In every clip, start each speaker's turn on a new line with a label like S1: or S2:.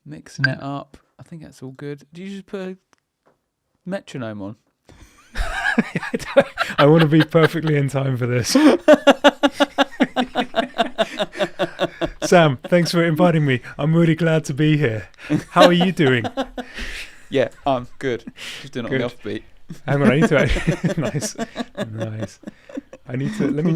S1: mixing it up. I think that's all good. Do you just put a metronome on?
S2: I want to be perfectly in time for this. Sam, thanks for inviting me. I'm really glad to be here. How are you doing?
S1: Yeah, I'm good. Just doing it on the offbeat.
S2: Hang on, I need to. Nice. I need to. Let me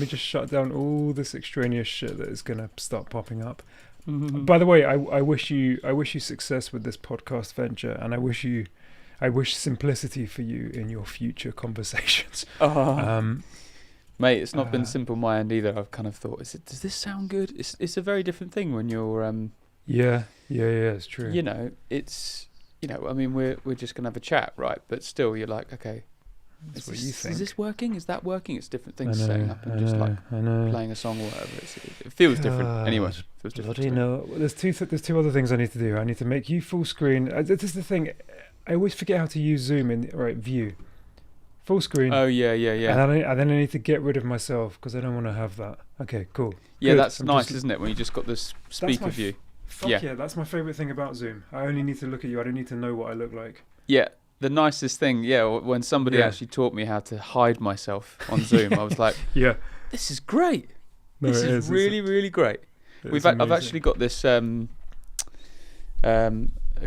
S2: just shut down all this extraneous shit that is gonna start popping up. By the way, I wish you success with this podcast venture, and I wish simplicity for you in your future conversations.
S1: Mate, it's not been simple my end either. I've kind of thought, does this sound good? It's a very different thing when you're
S2: Yeah, it's true.
S1: You know, it's I mean, we're just gonna have a chat, right? But still, you're like, okay,
S2: that's what you think.
S1: Is this working? Is that working? It's different things
S2: I know,
S1: setting up and just like playing a song or whatever. It feels different. Anyway, it feels different.
S2: Bloody no. There's two other things I need to do. I need to make you full screen. This is the thing. I always forget how to use Zoom in view. Full screen.
S1: Oh yeah.
S2: And then I need to get rid of myself because I don't want to have that. Okay, cool.
S1: Yeah,
S2: Good.
S1: that's nice, isn't it? When you just got this speaker view.
S2: Yeah, that's my favourite thing about Zoom. I only need to look at you. I don't need to know what I look like.
S1: Yeah, the nicest thing, when somebody actually taught me how to hide myself on Zoom, I was like,
S2: yeah,
S1: this is great.
S2: No,
S1: this is really, really great. I've actually got this a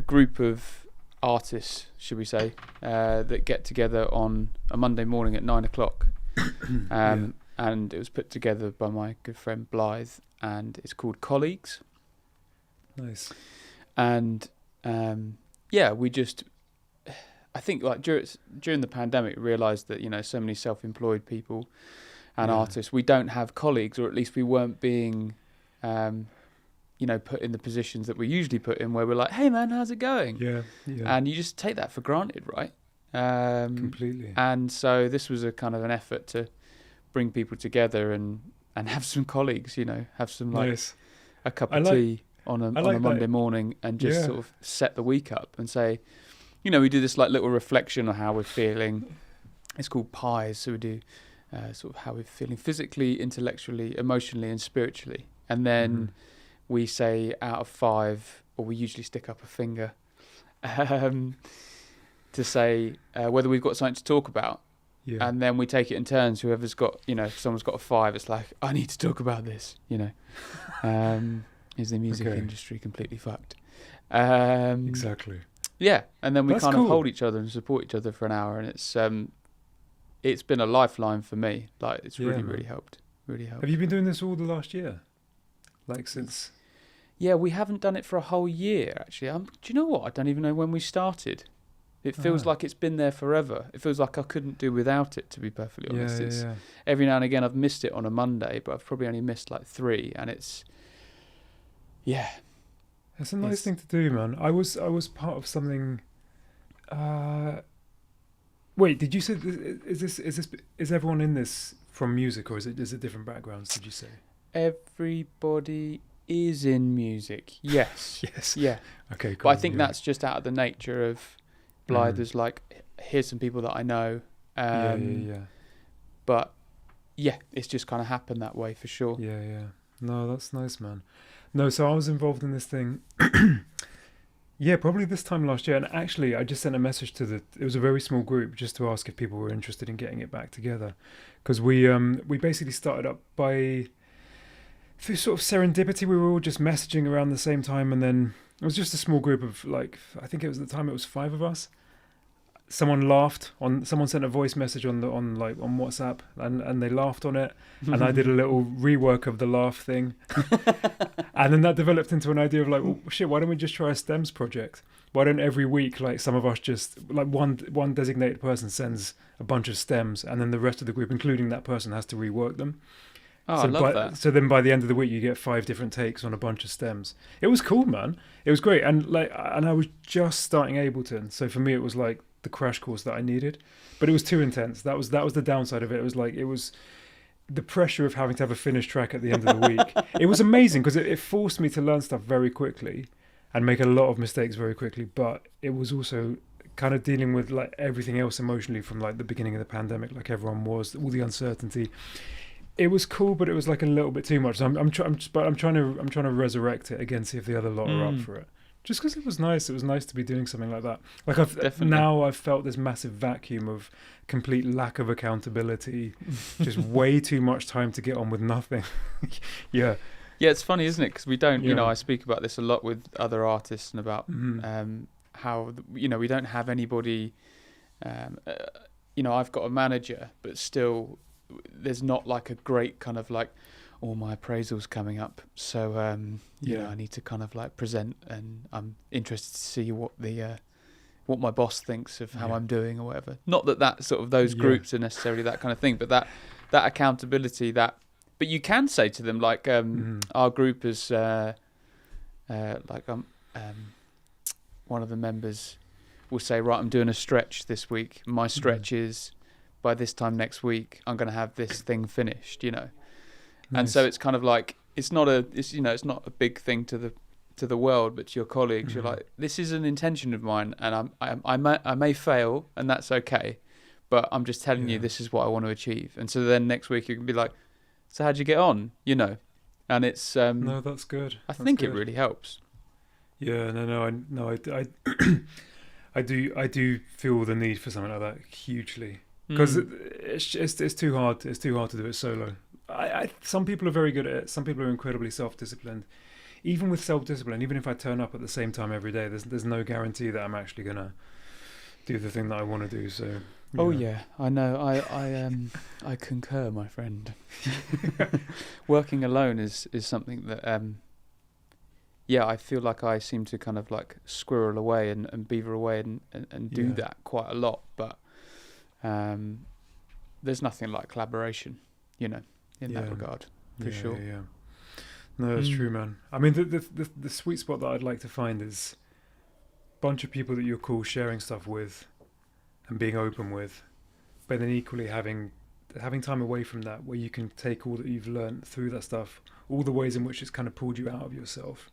S1: group of artists, should we say, that get together on a Monday morning at 9:00. And it was put together by my good friend Blythe, and it's called Colleagues.
S2: Nice.
S1: And we just, I think like during the pandemic, realised that so many self-employed people and artists, we don't have colleagues, or at least we weren't being, put in the positions that we usually put in, where we're like, hey man, how's it going?
S2: Yeah.
S1: And you just take that for granted, right?
S2: Completely.
S1: And so this was a kind of an effort to bring people together and have some colleagues, have some a cup of tea on a Monday morning, and just sort of set the week up and say, we do this like little reflection on how we're feeling. It's called pies. So we do sort of how we're feeling physically, intellectually, emotionally, and spiritually. And then we say out of 5, or we usually stick up a finger to say whether we've got something to talk about. Yeah. And then we take it in turns. Whoever's got, if someone's got a 5, it's like, I need to talk about this, Is the music industry completely fucked?
S2: Exactly.
S1: Yeah, and then we
S2: That's
S1: kind
S2: cool.
S1: of hold each other and support each other for an hour, and it's been a lifeline for me. Like, it's really helped. Really helped.
S2: Have you been doing this all the last year? Like since?
S1: Yeah, we haven't done it for a whole year, actually. Do you know what? I don't even know when we started. It feels like it's been there forever. It feels like I couldn't do without it, to be perfectly honest. Every now and again I've missed it on a Monday, but I've probably only missed like 3, and it's... Yeah.
S2: It's a nice thing to do, man. I was part of something... Wait, did you say... Is everyone in this from music, or is it different backgrounds, did you say?
S1: Everybody is in music, yes.
S2: Yes.
S1: Yeah.
S2: Okay, cool.
S1: But I think that's just out of the nature of Blythe. There's like, here's some people that I know. But yeah, it's just kind of happened that way for sure.
S2: Yeah. No, that's nice, man. No, so I was involved in this thing. Yeah, probably this time last year. And actually, I just sent a message to it was a very small group, just to ask if people were interested in getting it back together. Because we basically started up through sort of serendipity. We were all just messaging around the same time, and then it was just a small group of, like, I think it was at the time it was 5 of us. Someone sent a voice message on WhatsApp, and they laughed on it, and I did a little rework of the laugh thing. And then that developed into an idea of like, well, shit, why don't we just try a stems project? Why don't every week, like, some of us just, like, one designated person sends a bunch of stems, and then the rest of the group, including that person, has to rework them.
S1: Oh, I love that.
S2: So then by the end of the week, you get 5 different takes on a bunch of stems. It was cool, man. It was great. And I was just starting Ableton. So for me, it was like the crash course that I needed. But it was too intense. That was the downside of it. It was the pressure of having to have a finished track at the end of the week. It was amazing because it forced me to learn stuff very quickly and make a lot of mistakes very quickly. But it was also kind of dealing with like everything else emotionally from like the beginning of the pandemic, like everyone was, all the uncertainty. It was cool, but it was like a little bit too much. So I'm trying to resurrect it again, see if the other lot are up for it. Just because it was nice. It was nice to be doing something like that. Like I've felt this massive vacuum of complete lack of accountability, just way too much time to get on with nothing. Yeah.
S1: Yeah, it's funny, isn't it? Because we don't, I speak about this a lot with other artists and about how, we don't have anybody, I've got a manager, but still there's not like a great kind of like, my appraisal's coming up. So, I need to kind of like present, and I'm interested to see what my boss thinks of how I'm doing or whatever. Not that sort of those groups are necessarily that kind of thing, but that accountability, but you can say to them like, our group is one of the members will say, right, I'm doing a stretch this week. My stretch is by this time next week, I'm going to have this thing finished, Nice. And so it's kind of like, it's not a big thing to the world, but to your colleagues, you're like, this is an intention of mine, and I may fail, and that's okay, but I'm just telling you this is what I want to achieve. And so then next week you can be like, so how'd you get on? And it's
S2: no, that's good.
S1: I think it really helps.
S2: Yeah, I do feel the need for something like that hugely, because it's too hard. It's too hard to do it solo. Some people are very good at it. Some people are incredibly self-disciplined. Even with self-discipline, even if I turn up at the same time every day, there's no guarantee that I'm actually gonna do the thing that I want to do. So. Yeah.
S1: Oh yeah, I know. I concur, my friend. Working alone is something that I feel like I seem to kind of like squirrel away and beaver away and do that quite a lot. But there's nothing like collaboration, in that regard, for sure.
S2: Yeah. No, that's true, man. I mean, the sweet spot that I'd like to find is a bunch of people that you're cool sharing stuff with and being open with, but then equally having time away from that, where you can take all that you've learned through that stuff, all the ways in which it's kind of pulled you out of yourself,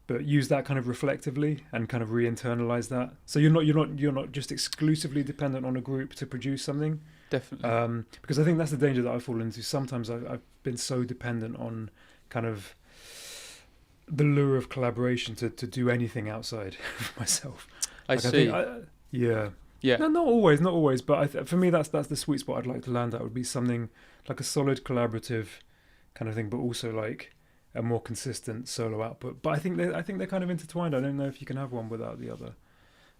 S2: but use that kind of reflectively and kind of re-internalize that. So you're not just exclusively dependent on a group to produce something.
S1: Definitely.
S2: Because I think that's the danger that I fall into. Sometimes I've been so dependent on kind of the lure of collaboration to do anything outside of myself.
S1: I see.
S2: Yeah. No, not always. But for me, that's the sweet spot I'd like to land at. Would be something like a solid collaborative kind of thing, but also like a more consistent solo output. But I think they're kind of intertwined. I don't know if you can have one without the other.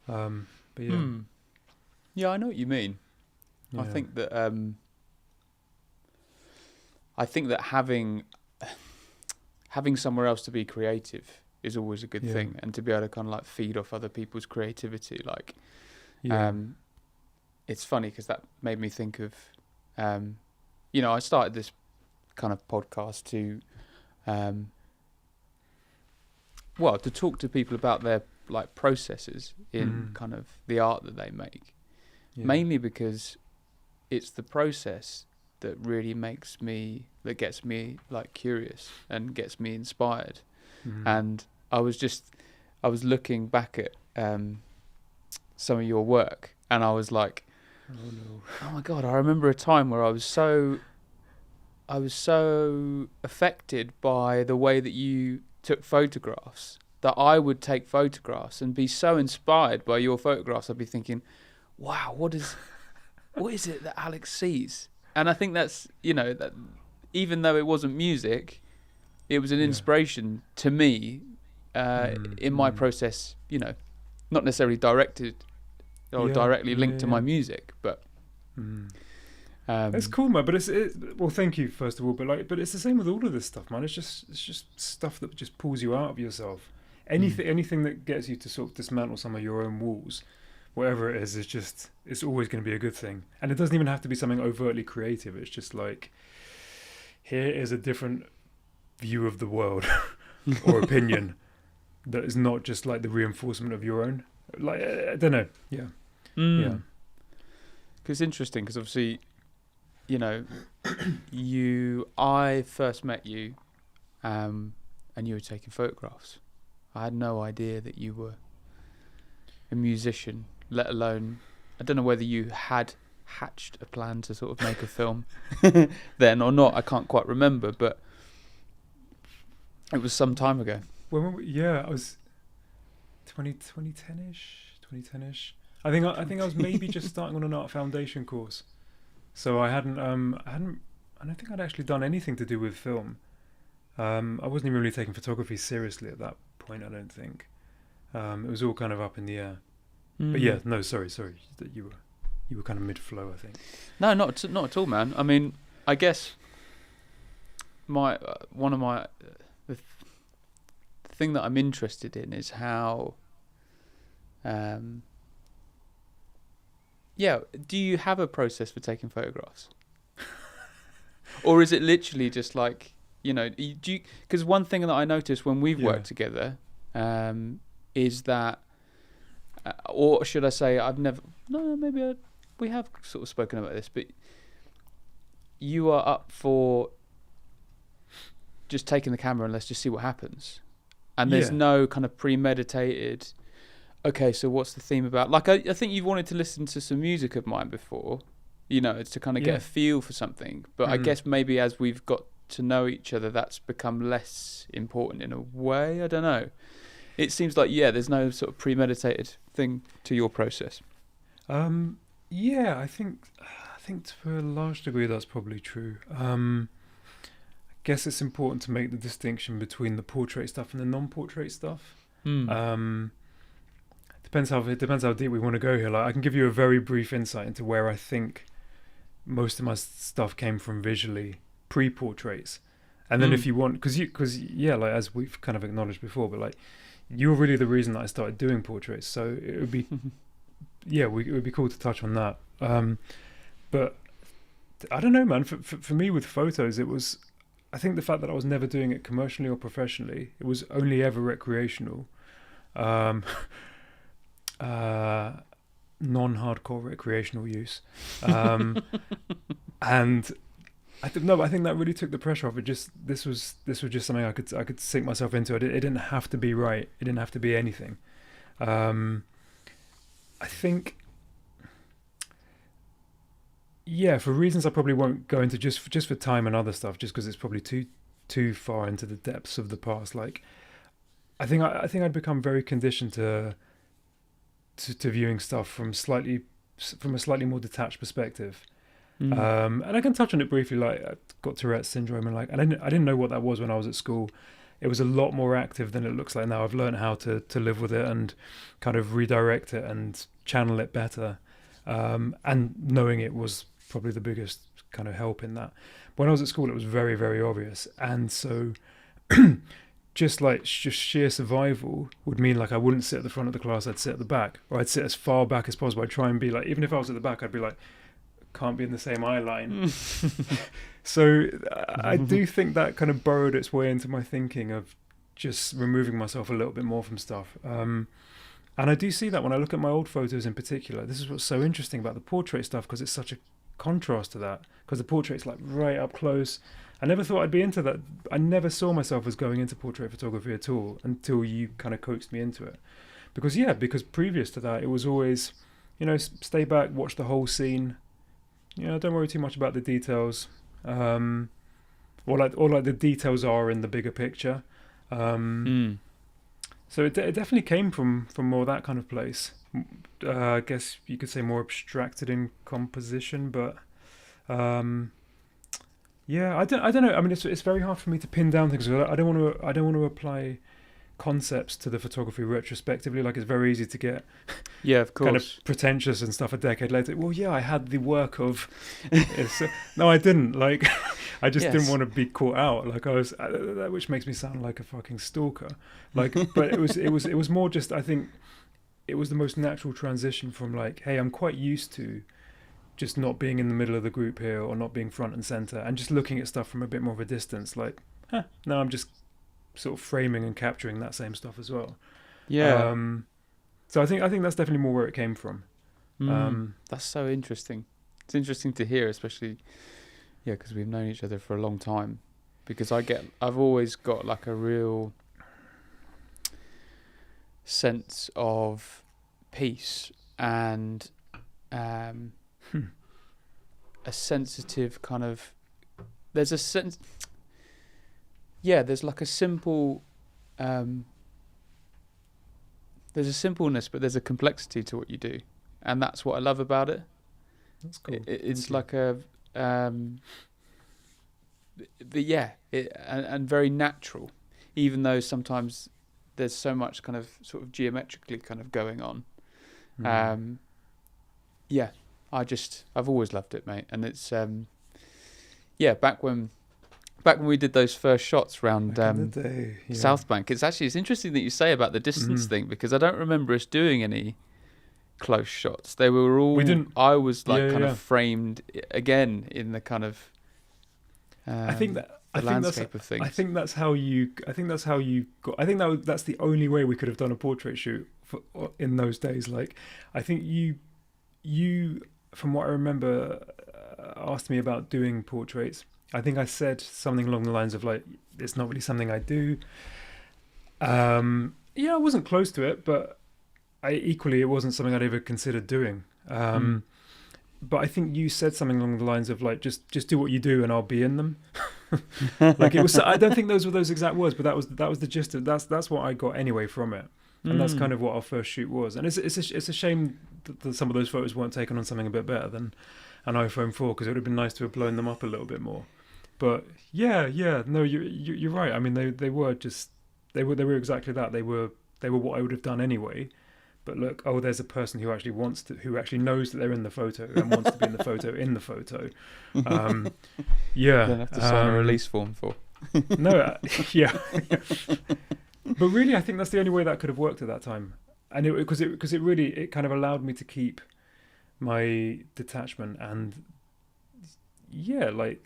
S2: But yeah.
S1: Yeah, I know what you mean. Yeah. I think that having somewhere else to be creative is always a good thing, and to be able to kind of like feed off other people's creativity, like. It's funny because that made me think of, I started this kind of podcast to talk to people about their like processes in kind of the art that they make, mainly because it's the process that really gets me like curious and gets me inspired. And I was looking back at some of your work, and I was like, oh my God, I remember a time where I was so affected by the way that you took photographs, that I would take photographs and be so inspired by your photographs. I'd be thinking, wow, what is it that Alex sees? And I think that's, that even though it wasn't music, it was an inspiration to me in my process, not necessarily directed or directly linked to my music, but
S2: it's cool, man. But well, thank you first of all. But it's the same with all of this stuff, man. It's just stuff that just pulls you out of yourself. Anything that gets you to sort of dismantle some of your own walls, whatever it is it's always going to be a good thing. And it doesn't even have to be something overtly creative. It's just like, here is a different view of the world or opinion that is not just like the reinforcement of your own. Like, I don't know. Yeah.
S1: Because it's interesting, because obviously, I first met you, and you were taking photographs. I had no idea that you were a musician, let alone, I don't know whether you had hatched a plan to sort of make a film then or not. I can't quite remember, but it was some time ago.
S2: I was 2010ish. I think I was maybe just starting on an art foundation course, so I don't think I'd actually done anything to do with film. I wasn't even really taking photography seriously at that point, I don't think. It was all kind of up in the air. But yeah, no, sorry, you were kind of mid-flow, I think.
S1: No, not at all, man. I mean, I guess the thing that I'm interested in is how, do you have a process for taking photographs? Or is it literally just like, because one thing that I noticed when we've worked together is that, or should I say, we have sort of spoken about this, but you are up for just taking the camera and let's just see what happens. And there's no kind of premeditated, okay, so what's the theme about? Like, I think you've wanted to listen to some music of mine before, it's to kind of get a feel for something. But I guess maybe as we've got to know each other, that's become less important in a way. I don't know. It seems like, there's no sort of premeditated thing to your process.
S2: I think to a large degree that's probably true. I guess it's important to make the distinction between the portrait stuff and the non-portrait stuff. Depends how deep we want to go here. Like, I can give you a very brief insight into where I think most of my stuff came from visually, pre-portraits, and then if you want, because like as we've kind of acknowledged before, but like you were really the reason that I started doing portraits. So it would be, it would be cool to touch on that. But I don't know, man. For me with photos, it was, I think the fact that I was never doing it commercially or professionally, it was only ever recreational. Non-hardcore recreational use, and I think that really took the pressure off. This was just something I could sink myself into. It didn't have to be right. It didn't have to be anything. I think, for reasons I probably won't go into, just for time and other stuff, just because it's probably too far into the depths of the past. Like, I think I'd become very conditioned to viewing stuff from a slightly more detached perspective. And I can touch on it briefly. Like, I've got Tourette syndrome, and I didn't know what that was when I was at school. It was a lot more active than it looks like now. I've learned how to live with it and kind of redirect it and channel it better. And knowing it was probably the biggest kind of help in that. When I was at school, it was very, very obvious, and so just sheer survival would mean, like, I wouldn't sit at the front of the class, I'd sit at the back, or I'd sit as far back as possible. I'd try and be like, even if I was at the back, I'd be like, can't be in the same eye line. So I do think that kind of burrowed its way into my thinking of just removing myself a little bit more from stuff. And I do see that when I look at my old photos in particular. This is what's so interesting about the portrait stuff, because it's such a contrast to that, because the portrait's like right up close. I never thought I'd be into that. I never saw myself as going into portrait photography at all until you kind of coaxed me into it. Because previous to that, it was always, stay back, watch the whole scene. Don't worry too much about the details. Or the details are in the bigger picture. So it definitely came from more that kind of place. I guess you could say more abstracted in composition, but I don't know. I mean, it's very hard for me to pin down things. I don't want to apply concepts to the photography retrospectively. Like, it's very easy to get
S1: of course
S2: kind of pretentious and stuff a decade later. Well, I had the work of no, I didn't. Like, I just didn't want to be caught out. Like, I was, which makes me sound like a fucking stalker. Like, but it was more just, I think it was the most natural transition from, like, hey, I'm quite used to just not being in the middle of the group here, or not being front and center, and just looking at stuff from a bit more of a distance. Like, now I'm just sort of framing and capturing that same stuff as well. So I think that's definitely more where it came from.
S1: That's so interesting. It's interesting to hear, especially because we've known each other for a long time. Because I've always got like a real sense of peace and a sensitive kind of. There's a sense. Yeah, there's like a simple. There's a simpleness, but there's a complexity to what you do, and that's what I love about it.
S2: That's cool.
S1: It's like a. And very natural, even though sometimes there's so much kind of sort of geometrically kind of going on. I've always loved it, mate, and it's back when we did those first shots round South Bank. It's interesting that you say about the distance thing, because I don't remember us doing any close shots. They were all. We didn't. I was like of framed again in the kind of. I think that's how you got. I think that's the only way we could have done a portrait shoot in those days. Like, I think you, from what I remember, asked me about doing portraits. I think I said something along the lines of like, it's not really something I do. I wasn't close to it, but it wasn't something I'd ever considered doing. But I think you said something along the lines of like, just do what you do and I'll be in them. Like, it was. I don't think those were those exact words, but that was the gist of that's what I got anyway from it, and that's kind of what our first shoot was. And it's a shame that some of those photos weren't taken on something a bit better than an iPhone 4, because it would have been nice to have blown them up a little bit more. But no, you're right. I mean, they were exactly that. They were what I would have done anyway. But look, there's a person who actually knows that they're in the photo and wants to be in the photo in the photo. Don't have to sign a release form for.
S2: No, yeah. But really, I think that's the only way that could have worked at that time, and because it really kind of allowed me to keep my detachment and like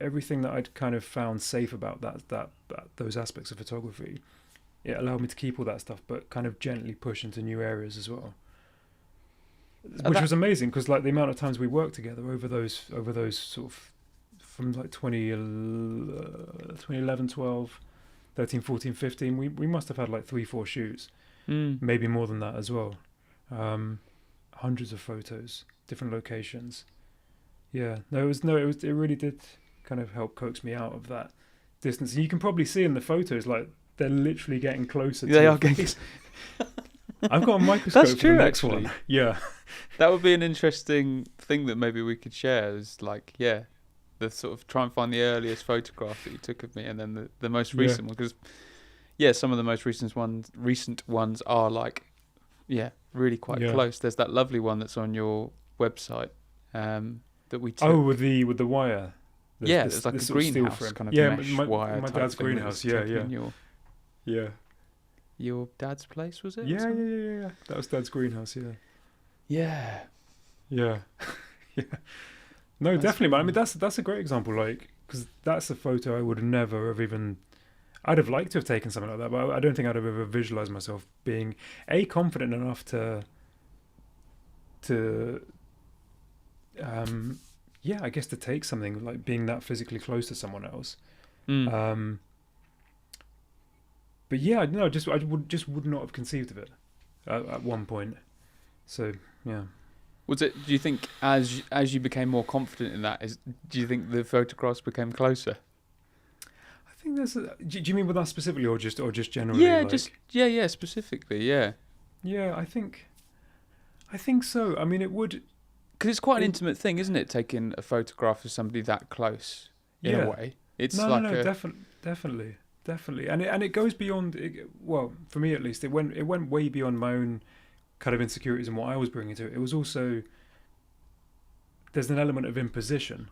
S2: everything that I'd kind of found safe about that those aspects of photography. It allowed me to keep all that stuff, but kind of gently push into new areas as well, which was amazing, because like the amount of times we worked together over those sort of from like 2011, 12, 13, 14, 15, we must have had like 3-4 shoots, maybe more than that as well. Hundreds of photos, different locations. It really did kind of help coax me out of that distance. And you can probably see in the photos, like, they're literally getting closer. They are getting. I've got a microscope for the next one. Yeah,
S1: that would be an interesting thing that maybe we could share. Is like, the sort of try and find the earliest photograph that you took of me, and then the most recent one, because some of the most recent ones are like, really quite close. There's that lovely one that's on your website that we took.
S2: Oh, with the wire.
S1: There's like a greenhouse kind of mesh wire.
S2: My dad's greenhouse.
S1: Your dad's place, was it?
S2: Yeah. That was Dad's greenhouse. Yeah. No, definitely, man. I mean, that's a great example, like, because that's a photo I would never have even. I'd have liked to have taken something like that, but I don't think I'd have ever visualized myself being confident enough to. I guess to take something like being that physically close to someone else. But I would not have conceived of it at one point. So
S1: was it? Do you think as you became more confident in that, do you think the photographs became closer?
S2: I think there's. Do you mean with us specifically, or just generally?
S1: Yeah, specifically, yeah.
S2: Yeah, I think so. I mean, it would.
S1: Because it's quite an intimate thing, isn't it? Taking a photograph of somebody that close, in a way. It's
S2: definitely, and it goes beyond. Well, for me at least, it went way beyond my own kind of insecurities and what I was bringing to it. It was also. There's an element of imposition.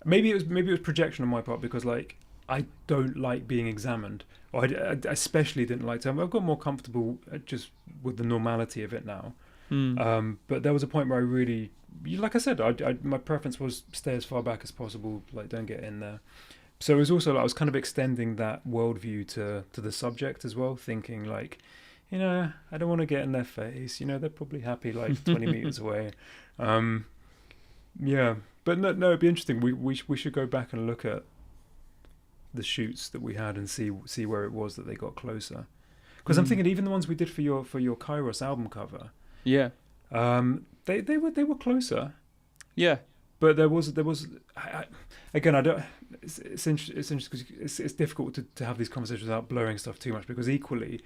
S2: Maybe it was projection on my part, because like I don't like being examined, or I especially didn't like to. I've got more comfortable just with the normality of it now. But there was a point where I really, like I said, my preference was stay as far back as possible, like don't get in there. So it was also like I was kind of extending that worldview to the subject as well, thinking like, I don't want to get in their face. They're probably happy like 20 meters away. But no, it'd be interesting. We should go back and look at the shoots that we had and see where it was that they got closer. Because I'm thinking even the ones we did for your Kairos album cover.
S1: Yeah.
S2: They were closer.
S1: Yeah.
S2: but there was again, I don't. It's interesting because it's difficult to have these conversations without blurring stuff too much, because equally,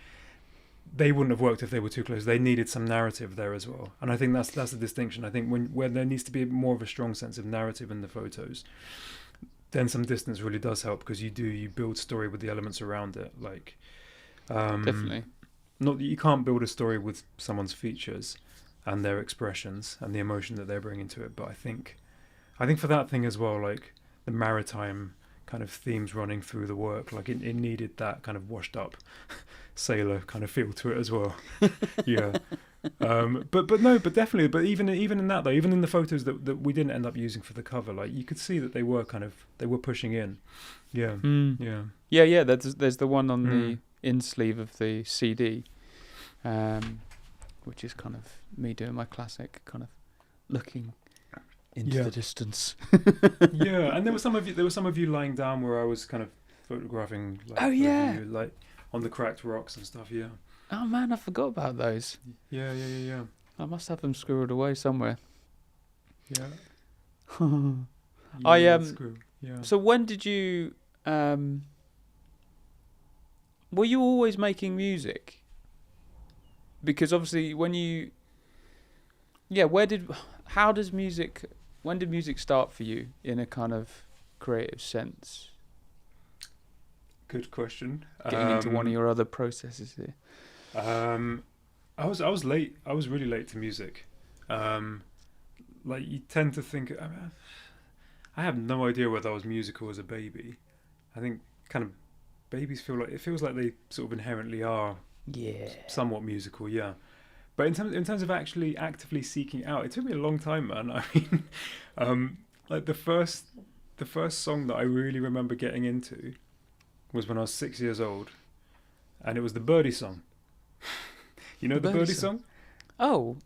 S2: they wouldn't have worked if they were too close. They needed some narrative there as well, and I think that's the distinction. I think when there needs to be more of a strong sense of narrative in the photos, then some distance really does help, because you build story with the elements around it. Like,
S1: definitely.
S2: Not that you can't build a story with someone's features and their expressions and the emotion that they're bringing to it, but I think for that thing as well, like the maritime kind of themes running through the work, like it needed that kind of washed up sailor kind of feel to it as well. Yeah. But definitely, but even in that though, even in the photos that we didn't end up using for the cover, like you could see that they were pushing in. Yeah.
S1: Yeah. There's the one on the in sleeve of the CD, which is kind of me doing my classic kind of looking into the distance.
S2: Yeah, and there were some of you lying down where I was kind of photographing. Like, you, like on the cracked rocks and stuff. Yeah.
S1: Oh man, I forgot about those.
S2: Yeah.
S1: I must have them squirreled away somewhere.
S2: Yeah.
S1: So when did you? Were you always making music? Because obviously, when did music start for you in a kind of creative sense?
S2: Good question.
S1: Getting into one of your other processes here.
S2: I was late. I was really late to music. Like you tend to think. I have no idea whether I was musical as a baby. I think kind of babies feels like they sort of inherently are.
S1: Yeah.
S2: Somewhat musical, yeah. But in terms of actually actively seeking out, it took me a long time, man. I mean, like the first song that I really remember getting into was when I was 6 years old, and it was the Birdie song. You know the Birdie song?
S1: Oh,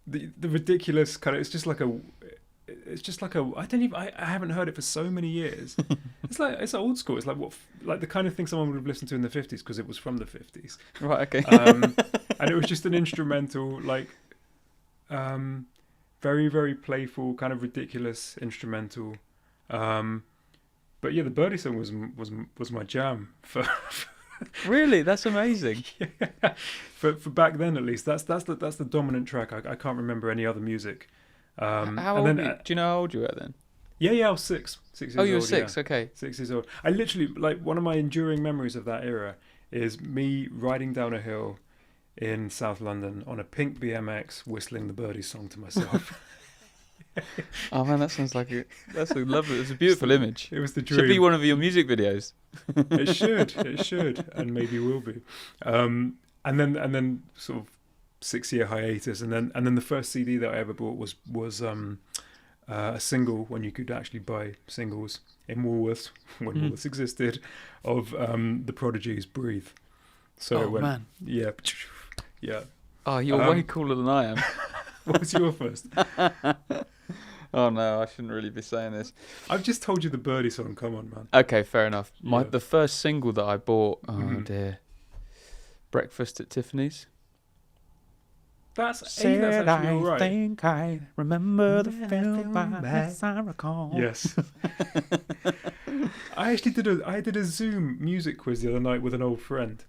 S2: the ridiculous kind of. It's just like a. I haven't heard it for so many years. It's old school. It's like the kind of thing someone would have listened to in the 50s, because it was from the 50s.
S1: Right. Okay.
S2: And it was just an instrumental, like, very, very playful, kind of ridiculous instrumental. But yeah, the Birdie song was my jam for.
S1: Really, that's amazing.
S2: Yeah. For back then, at least, that's the dominant track. I can't remember any other music.
S1: How old? Do you know how old you were then?
S2: Yeah, I was 6 years old.
S1: Oh, you were 6. Yeah. Okay.
S2: 6 years old. I literally, like, one of my enduring memories of that era is me riding down a hill in South London on a pink BMX, whistling the Birdie song to myself.
S1: Oh man, that sounds like that's a lovely. It's a beautiful image.
S2: It was the dream.
S1: Should be one of your music videos.
S2: It should, and maybe will be. And then sort of 6-year hiatus, and then the first CD that I ever bought was a single, when you could actually buy singles in Woolworths, when Woolworths existed, of the Prodigy's "Breathe." So
S1: man,
S2: yeah.
S1: Oh, you're way cooler than I am.
S2: What was your first?
S1: Oh no, I shouldn't really be saying this.
S2: I've just told you the Birdie song. Come on, man.
S1: Okay, fair enough. The first single that I bought, dear, "Breakfast at Tiffany's."
S2: That's actually all right.
S1: I think I remember the film as I recall.
S2: Yes. I did a Zoom music quiz the other night with an old friend,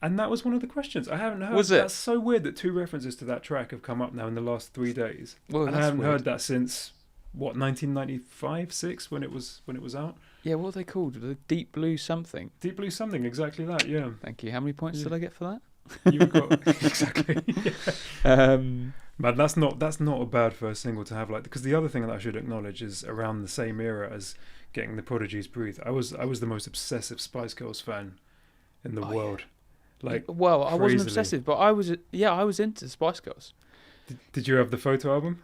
S2: and that was one of the questions. I haven't heard.
S1: Was it?
S2: That's so weird that 2 references to that track have come up now in the last 3 days.
S1: Well,
S2: and I haven't heard that since 1995, 6 when it was out.
S1: Yeah, what are they called? The Deep Blue something.
S2: Deep Blue something, exactly that. Yeah.
S1: Thank you. How many points did I get for that?
S2: You've got exactly. Yeah. Man, that's not a bad first single to have, like, because the other thing that I should acknowledge is around the same era as getting the Prodigy's "Breathe." I was the most obsessive Spice Girls fan in the world. Yeah. Like,
S1: well, I
S2: crazily.
S1: wasn't obsessive, but I was into Spice Girls.
S2: Did you have the photo album?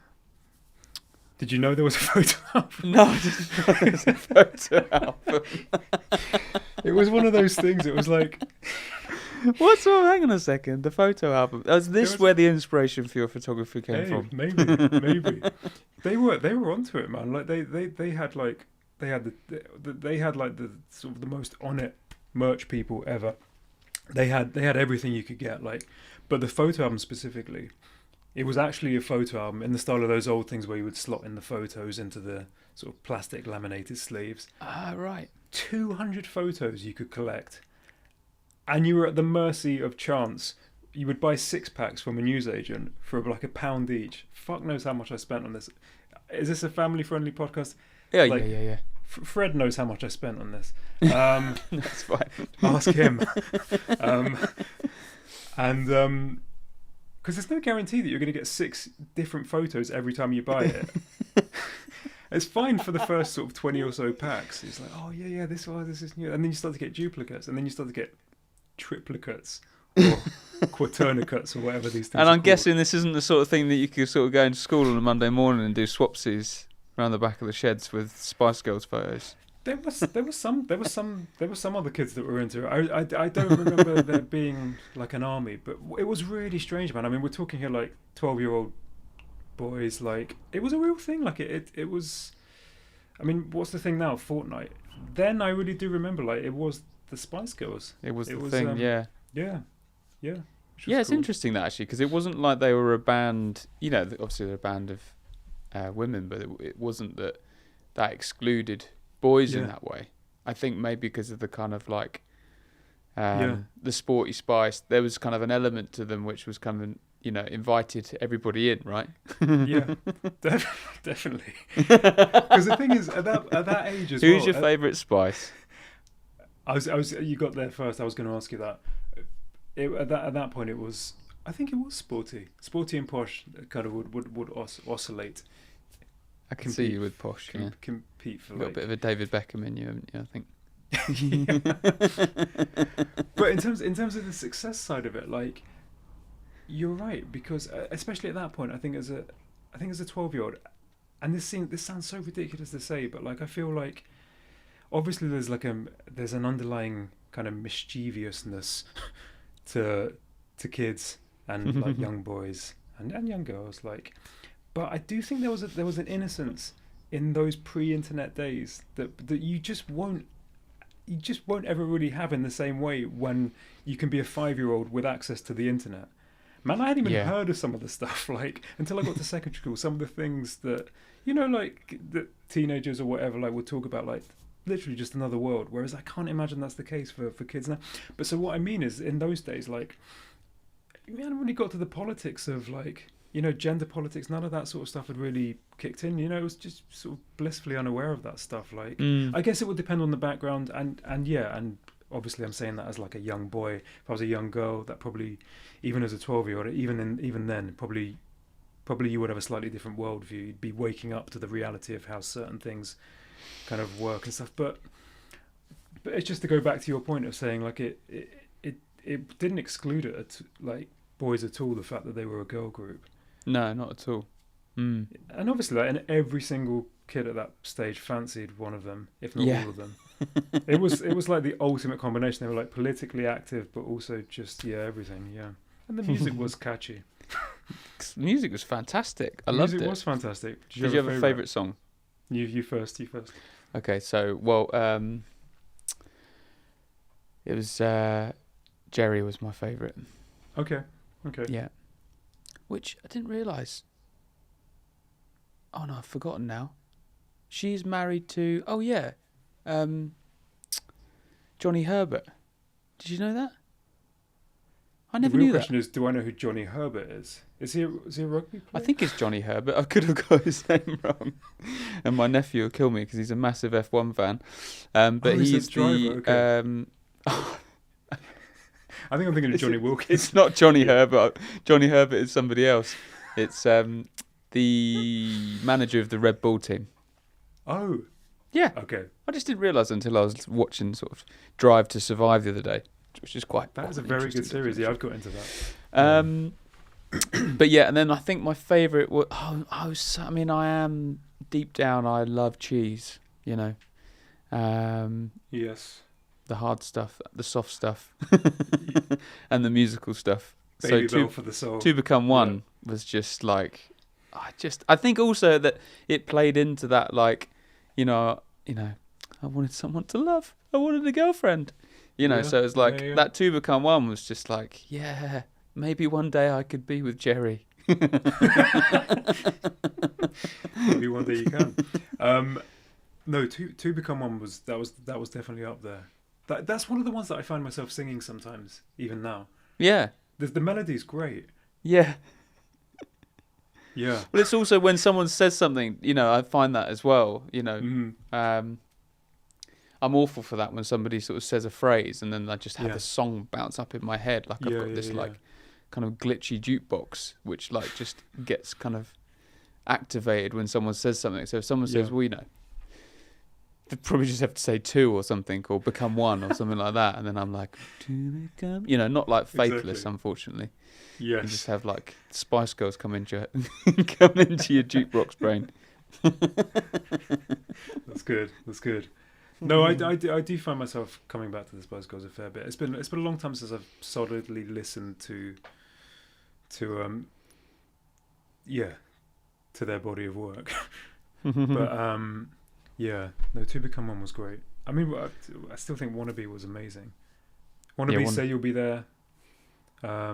S2: Did you know there was a photo album?
S1: No, I didn't know there was a photo album.
S2: It was one of those things. It was like.
S1: What's wrong? Hang on a second. The photo album. Was this where the inspiration for your photography came from?
S2: Maybe. They were onto it, man. Like they had the sort of the most on it merch people ever. They had everything you could get, like, but the photo album specifically It was actually a photo album in the style of those old things where you would slot in the photos into the sort of plastic laminated sleeves.
S1: Ah, right.
S2: 200 photos you could collect. And you were at the mercy of chance. You would buy 6-packs from a newsagent for like £1 each. Fuck knows how much I spent on this. Is this a family-friendly podcast?
S1: Yeah,
S2: like,
S1: yeah.
S2: Fred knows how much I spent on this.
S1: That's fine.
S2: Ask him. Because there's no guarantee that you're going to get 6 different photos every time you buy it. It's fine for the first sort of 20 or so packs. It's like, oh yeah, this is new. And then you start to get duplicates, and then you start to get triplicates or quaternicates or whatever these things are.
S1: And I'm
S2: called.
S1: guessing this isn't the sort of thing that you could sort of go into school on a Monday morning and do swapsies around the back of the sheds with Spice Girls photos.
S2: There was some other kids that were into it. I don't remember there being like an army, but it was really strange, man. I mean, we're talking here like 12-year-old boys. Like, it was a real thing. Like it was. I mean, what's the thing now? Fortnite. Then I really do remember, like, it was the Spice Girls.
S1: It was the thing, yeah.
S2: Yeah.
S1: Yeah, it's interesting that actually, because it wasn't like they were a band. You know, obviously they're a band of women, but it wasn't that excluded boys in that way. I think maybe because of the kind of like the sporty spice, there was kind of an element to them which was kind of, you know, invited everybody in, right?
S2: Yeah, definitely. Because the thing is, at that age as well.
S1: Who's your favourite spice?
S2: I was. You got there first. I was going to ask you that. At that point, I think it was sporty and posh. Kind of would oscillate.
S1: I can see you with posh.
S2: Compete for
S1: a little bit of a David Beckham in you, haven't you? I think.
S2: But in terms of the success side of it, like, you're right, because especially at that point, I think as a 12-year-old, and this sounds so ridiculous to say, but like, I feel like obviously there's an underlying kind of mischievousness to kids and like young boys and young girls, like. But I do think there was an innocence in those pre-internet days that you just won't ever really have in the same way when you can be a 5-year-old with access to the internet. Man, I hadn't even heard of some of the stuff, like, until I got to secondary school. Some of the things that, you know, like, that teenagers or whatever, like, would talk about, like, literally just another world. Whereas I can't imagine that's the case for kids now. But so what I mean is, in those days, like, we hadn't really got to the politics of, like, you know, gender politics. None of that sort of stuff had really kicked in. You know, it was just sort of blissfully unaware of that stuff. Like, I guess it would depend on the background, and obviously I'm saying that as like a young boy. If I was a young girl, that probably, even as a 12-year-old, even then, probably you would have a slightly different worldview. You'd be waking up to the reality of how certain things kind of work and stuff. But it's just to go back to your point of saying, like, it didn't exclude it, like, boys at all, the fact that they were a girl group.
S1: No, not at all. And
S2: obviously, like, and every single kid at that stage fancied one of them, if not all of them. It was like the ultimate combination. They were like politically active, but also just everything. Yeah, and the music was catchy.
S1: Music was fantastic. I loved it.
S2: Music was fantastic.
S1: Did you have a favourite song?
S2: You first.
S1: Okay, so it was Jerry was my favourite.
S2: Okay.
S1: Yeah. Which I didn't realise. Oh no, I've forgotten now. She's married to Johnny Herbert. Did you know that? I never knew that. The real
S2: question is, do I know who Johnny Herbert is? Is he a rugby player?
S1: I think it's Johnny Herbert. I could have got his name wrong. And my nephew will kill me because he's a massive F1 fan. But he's the driver. Okay.
S2: I think I'm thinking of Johnny Wilkins.
S1: It's not Johnny Herbert. Johnny Herbert is somebody else. It's the manager of the Red Bull team.
S2: Oh.
S1: Yeah.
S2: Okay.
S1: I just didn't realise until I was watching sort of Drive to Survive the other day, which is quite.
S2: That is a very good series. Yeah, I've got into that.
S1: But yeah, and then I think my favourite was. I mean, I am deep down. I love cheese. You know.
S2: Yes.
S1: The hard stuff, the soft stuff, and the musical stuff.
S2: Baby Bell for the soul.
S1: To Become One was just like, I think also that it played into that, like, you know, I wanted someone to love. I wanted a girlfriend. You know, so it's like that To Become One was just like, maybe one day I could be with Jerry.
S2: Maybe one day you can. No, two become one was definitely up there. That's one of the ones that I find myself singing sometimes, even now.
S1: Yeah.
S2: The melody's great.
S1: Yeah.
S2: Yeah.
S1: Well, it's also when someone says something, I find that as well, I'm awful for that when somebody sort of says a phrase and then I just have the song bounce up in my head. Like I've got this like kind of glitchy jukebox, which like just gets kind of activated when someone says something. So if someone says, well, they probably just have to say two or something, or become one or something like that. And then I'm like, to become, not like Faithless, unfortunately.
S2: Yes.
S1: You just have like Spice Girls come into your jukebox brain.
S2: That's good. No, I do find myself coming back to the Spice Girls a fair bit. It's been a long time since I've solidly listened to their body of work. But no, To Become One was great. I mean, I still think Wannabe was amazing. Wannabe, Say You'll Be There. I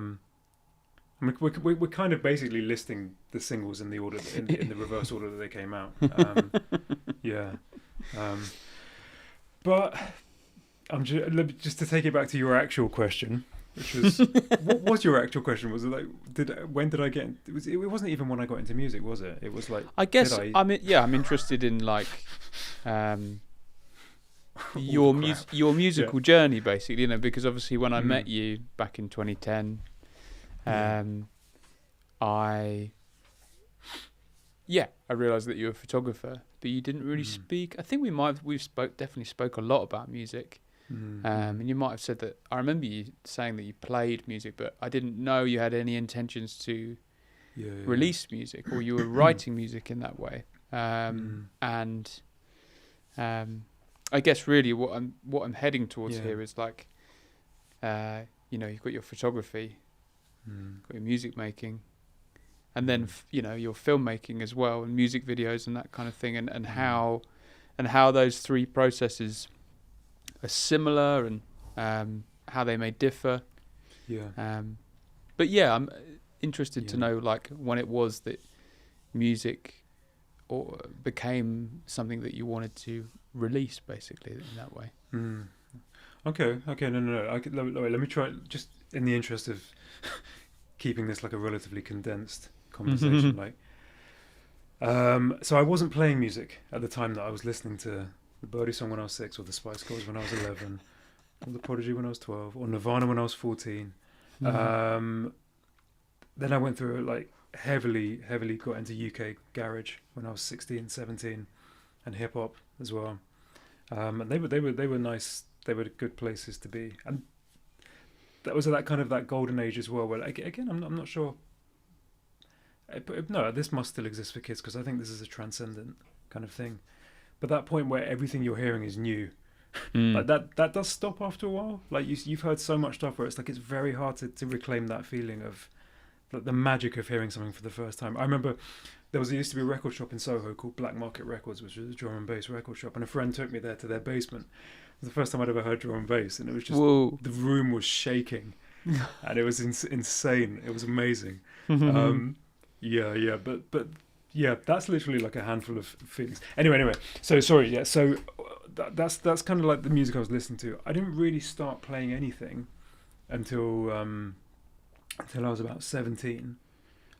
S2: mean, we're kind of basically listing the singles in the order in the reverse order that they came out. But just to take it back to your actual question, which was what was your actual question? Was it like when did I get? It wasn't even when I got into music, was it? It was like
S1: I guess I'm interested in like your musical journey basically, because obviously when I met you back in 2010, I realised that you were a photographer, but you didn't really speak. I think we definitely spoke a lot about music, and you might have said that. I remember you saying that you played music, but I didn't know you had any intentions to release music, or you were writing music in that way. And I guess really what I'm heading towards here is like, you've got your photography, got your music making. And then your filmmaking as well, and music videos and that kind of thing, and how those three processes are similar and how they may differ. But I'm interested to know like when it was that music became something that you wanted to release, basically in that way.
S2: Okay. No. Let me try, just in the interest of keeping this like a relatively condensed conversation. So I wasn't playing music at the time that I was listening to the Birdie song when I was 6, or the Spice Girls when I was 11, or the Prodigy when I was 12, or Nirvana when I was 14. Then I went through like heavily got into UK garage when I was 16, 17, and hip hop as well. And they were nice. They were good places to be, and that was that golden age as well. Where again, I'm not sure. No, this must still exist for kids, because I think this is a transcendent kind of thing. But that point where everything you're hearing is new, like that does stop after a while. Like you've heard so much stuff where it's like it's very hard to reclaim that feeling of the magic of hearing something for the first time. I remember there used to be a record shop in Soho called Black Market Records, which was a drum and bass record shop, and a friend took me there to their basement. It was the first time I'd ever heard drum and bass, and it was just the room was shaking, and it was insane. It was amazing. But that's literally like a handful of feelings. Anyway. So sorry. So that's kind of like the music I was listening to. I didn't really start playing anything until I was about 17,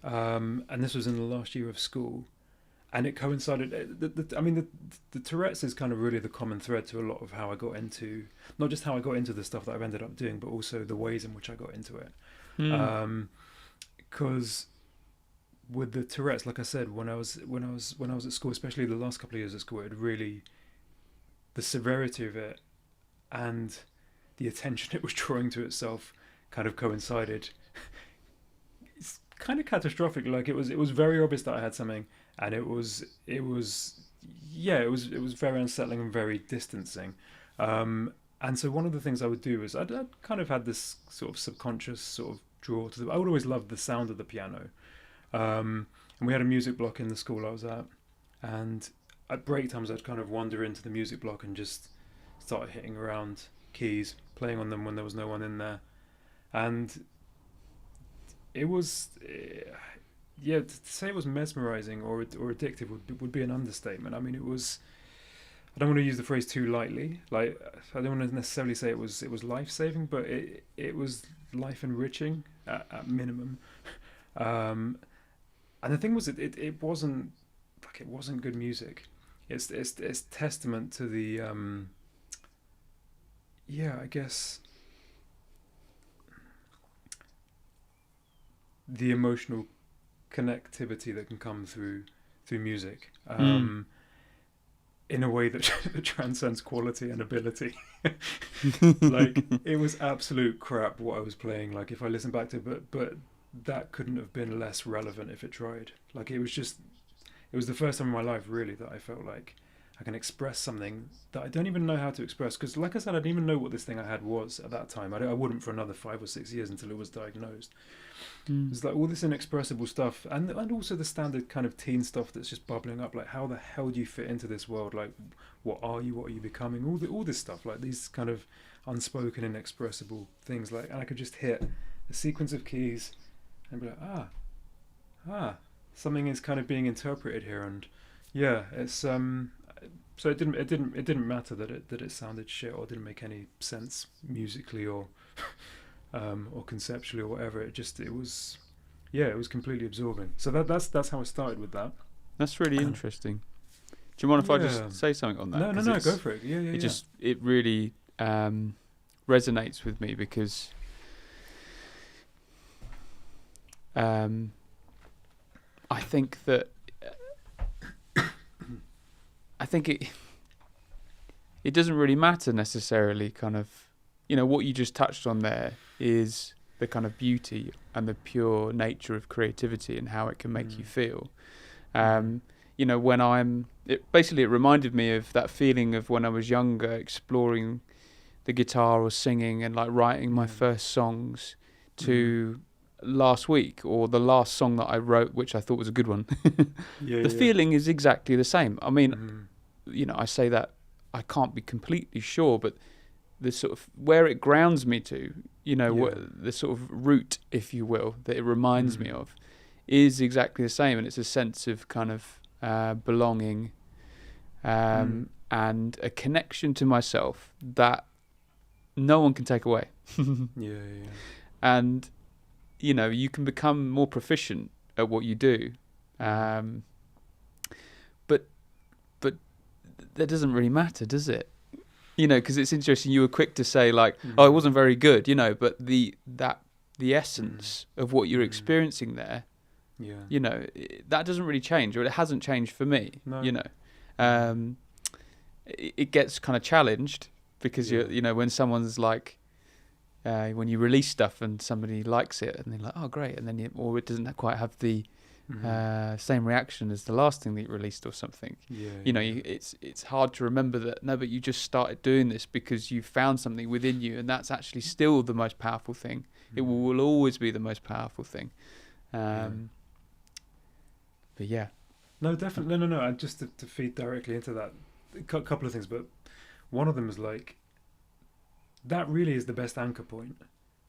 S2: and this was in the last year of school, and it coincided. The Tourette's is kind of really the common thread to a lot of how I got into, not just how I got into the stuff that I've ended up doing, but also the ways in which I got into it. Because with the Tourette's, like I said, when I was at school, especially the last couple of years at school, the severity of it and the attention it was drawing to itself kind of coincided. It's kind of catastrophic. Like it was very obvious that I had something, and it was very unsettling and very distancing. And so one of the things I would do is I'd kind of had this sort of subconscious sort of draw to I would always love the sound of the piano. And we had a music block in the school I was at, and at break times I'd kind of wander into the music block and just start hitting around keys, playing on them when there was no one in there. And it was to say it was mesmerizing or addictive would be an understatement. I mean, it was. I don't want to use the phrase too lightly. Like, I don't want to necessarily say it was life saving, but it was life enriching at minimum. And the thing was, it wasn't good music. It's testament to the I guess the emotional connectivity that can come through music. In a way that transcends quality and ability. Like, it was absolute crap what I was playing. Like, if I listen back to it, but that couldn't have been less relevant if it tried. Like, it was the first time in my life, really, that I felt like I can express something that I don't even know how to express. Because, like I said, I didn't even know what this thing I had was at that time. I wouldn't for another 5 or 6 years until it was diagnosed. It's like all this inexpressible stuff, and also the standard kind of teen stuff that's just bubbling up. Like, how the hell do you fit into this world? Like, what are you becoming? All this stuff, like these kind of unspoken, inexpressible things. Like, and I could just hit a sequence of keys and be like, something is kind of being interpreted here. And yeah, it's so it didn't matter that it sounded shit or didn't make any sense musically or conceptually or whatever. It was completely absorbing. So that's how I started with that.
S1: That's really interesting. Do you mind if I just say something on that?
S2: No, go for it.
S1: It really resonates with me because I think it doesn't really matter necessarily, kind of, what you just touched on there is the kind of beauty and the pure nature of creativity and how it can make you feel. When it reminded me of that feeling of when I was younger, exploring the guitar or singing and like writing my first songs, to last week, or the last song that I wrote, which I thought was a good one. The feeling is exactly the same. I mean, I say that I can't be completely sure, but the sort of where it grounds me to, the sort of root, if you will, that it reminds me of, is exactly the same, and it's a sense of kind of belonging, and a connection to myself that no one can take away. And you can become more proficient at what you do, but that doesn't really matter, does it? Because it's interesting. You were quick to say like, "Oh, it wasn't very good," but the essence of what you're experiencing there, that doesn't really change, or it hasn't changed for me. No. It gets kind of challenged because when someone's like, when you release stuff and somebody likes it and they're like, "Oh, great," and then or it doesn't quite have the same reaction as the last thing that you released or something. It's hard to remember that. No, but you just started doing this because you found something within you, and that's actually still the most powerful thing. It will always be the most powerful thing. But yeah,
S2: no, definitely, no. And just to feed directly into that, a couple of things, but one of them is like, that really is the best anchor point.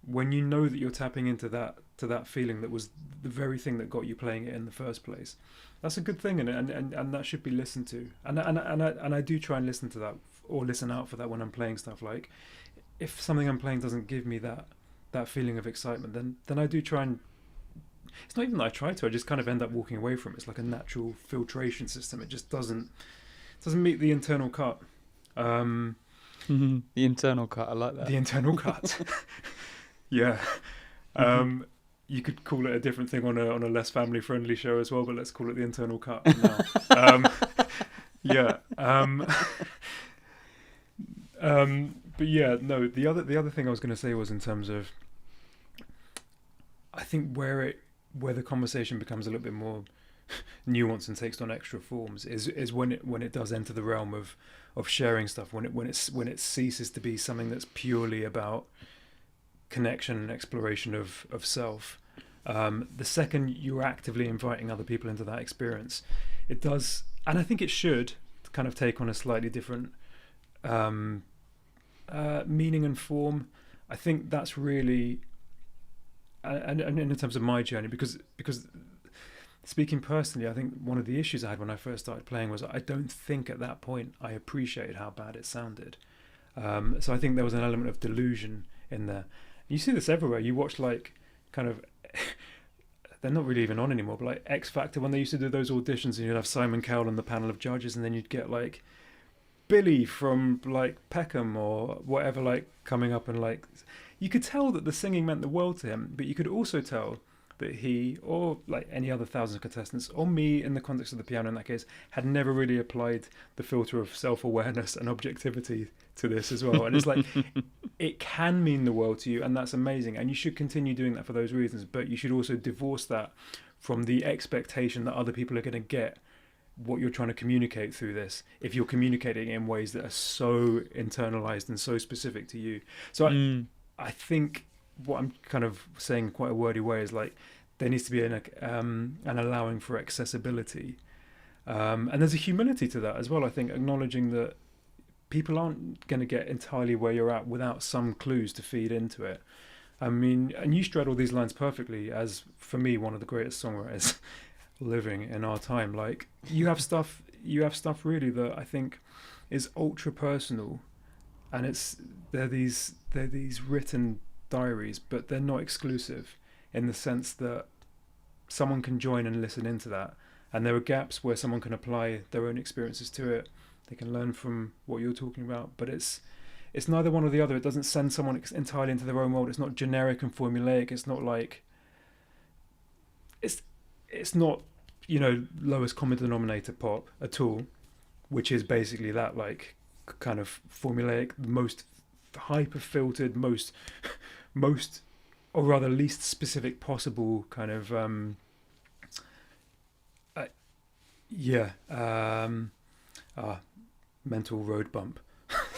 S2: When you know that you're tapping into that feeling that was the very thing that got you playing it in the first place, that's a good thing, and that should be listened to. And I do try and listen to that, or listen out for that when I'm playing stuff. Like, if something I'm playing doesn't give me that feeling of excitement, then I do try and. It's not even that I try to. I just kind of end up walking away from it. It's like a natural filtration system. It just doesn't meet the internal cut.
S1: The internal cut. I like that.
S2: The internal cut. Yeah. You could call it a different thing on a less family friendly show as well, but let's call it the internal cut now. But yeah, no, the other thing I was going to say was, in terms of, I think where the conversation becomes a little bit more nuanced and takes on extra forms is when it does enter the realm of sharing stuff, when it ceases to be something that's purely about connection and exploration of self. The second you're actively inviting other people into that experience, it does, and I think it should kind of take on a slightly different meaning and form. I think that's really, and in terms of my journey, because speaking personally, I think one of the issues I had when I first started playing was I don't think at that point I appreciated how bad it sounded. So I think there was an element of delusion in there. You see this everywhere. You watch like kind of they're not really even on anymore, but like X Factor, when they used to do those auditions and you'd have Simon Cowell on the panel of judges, and then you'd get like Billy from like Peckham or whatever, like coming up, and like you could tell that the singing meant the world to him, but you could also tell that he, or like any other thousands of contestants, or me in the context of the piano in that case, had never really applied the filter of self-awareness and objectivity to this as well. And it's like, it can mean the world to you, and that's amazing, and you should continue doing that for those reasons, but you should also divorce that from the expectation that other people are going to get what you're trying to communicate through this, if you're communicating in ways that are so internalized and so specific to you. So I think what I'm kind of saying in quite a wordy way is like there needs to be an allowing for accessibility, and there's a humility to that as well. I think acknowledging that people aren't going to get entirely where you're at without some clues to feed into it. I mean, and you straddle these lines perfectly as, for me, one of the greatest songwriters living in our time. Like you have stuff really that I think is ultra personal, and they're these written diaries, but they're not exclusive in the sense that someone can join and listen into that, and there are gaps where someone can apply their own experiences to it. They can learn from what you're talking about, but it's neither one or the other. It doesn't send someone entirely into their own world. It's not generic and formulaic. It's not like it's not, you know, lowest common denominator pop at all, which is basically that, like, kind of formulaic, most hyper filtered, most or rather least specific possible kind of mental road bump.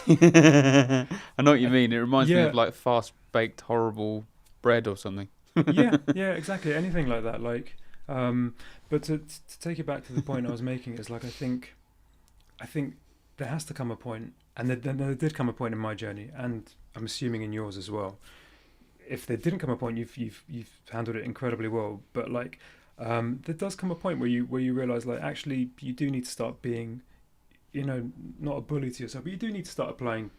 S1: I know what you mean. It reminds me of like fast baked horrible bread or something.
S2: yeah exactly, anything like that, like but to take it back to the point I was making is like I think there has to come a point, and there did come a point in my journey, and I'm assuming in yours as well. If there didn't come a point, you've handled it incredibly well, but like there does come a point where you realize like actually you do need to start being, you know, not a bully to yourself, but you do need to start applying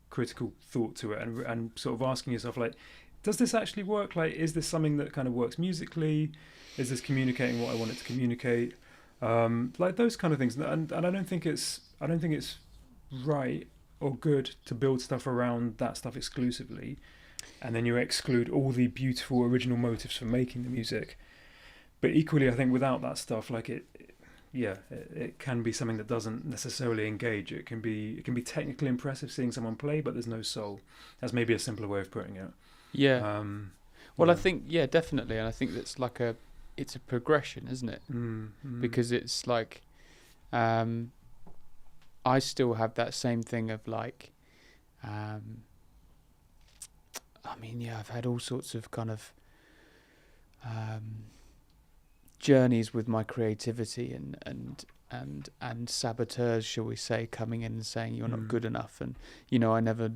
S2: critical thought to it, and sort of asking yourself like, does this actually work? Like, is this something that kind of works musically? Is this communicating what I want it to communicate? Like those kind of things, and I don't think it's right or good to build stuff around that stuff exclusively, and then you exclude all the beautiful original motives for making the music. But equally, I think without that stuff, like it can be something that doesn't necessarily engage. It can be technically impressive seeing someone play, but there's no soul. That's maybe a simpler way of putting it.
S1: Yeah. Well, I think definitely, and I think that's like it's a progression, isn't it? Because it's like, I still have that same thing of like, I mean, yeah, I've had all sorts of kind of journeys with my creativity and saboteurs, shall we say, coming in and saying you're not good enough, and you know, I never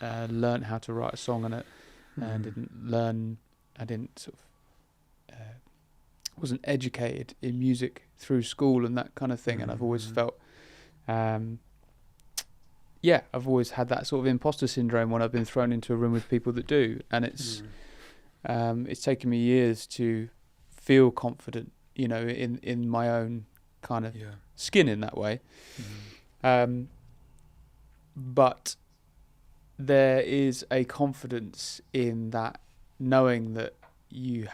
S1: learned how to write a song on it, and I didn't sort of wasn't educated in music through school and that kind of thing, and I've always felt I've always had that sort of imposter syndrome when I've been thrown into a room with people that do, and it's taken me years to feel confident, you know, in my own kind of skin in that way. But there is a confidence in that, knowing that you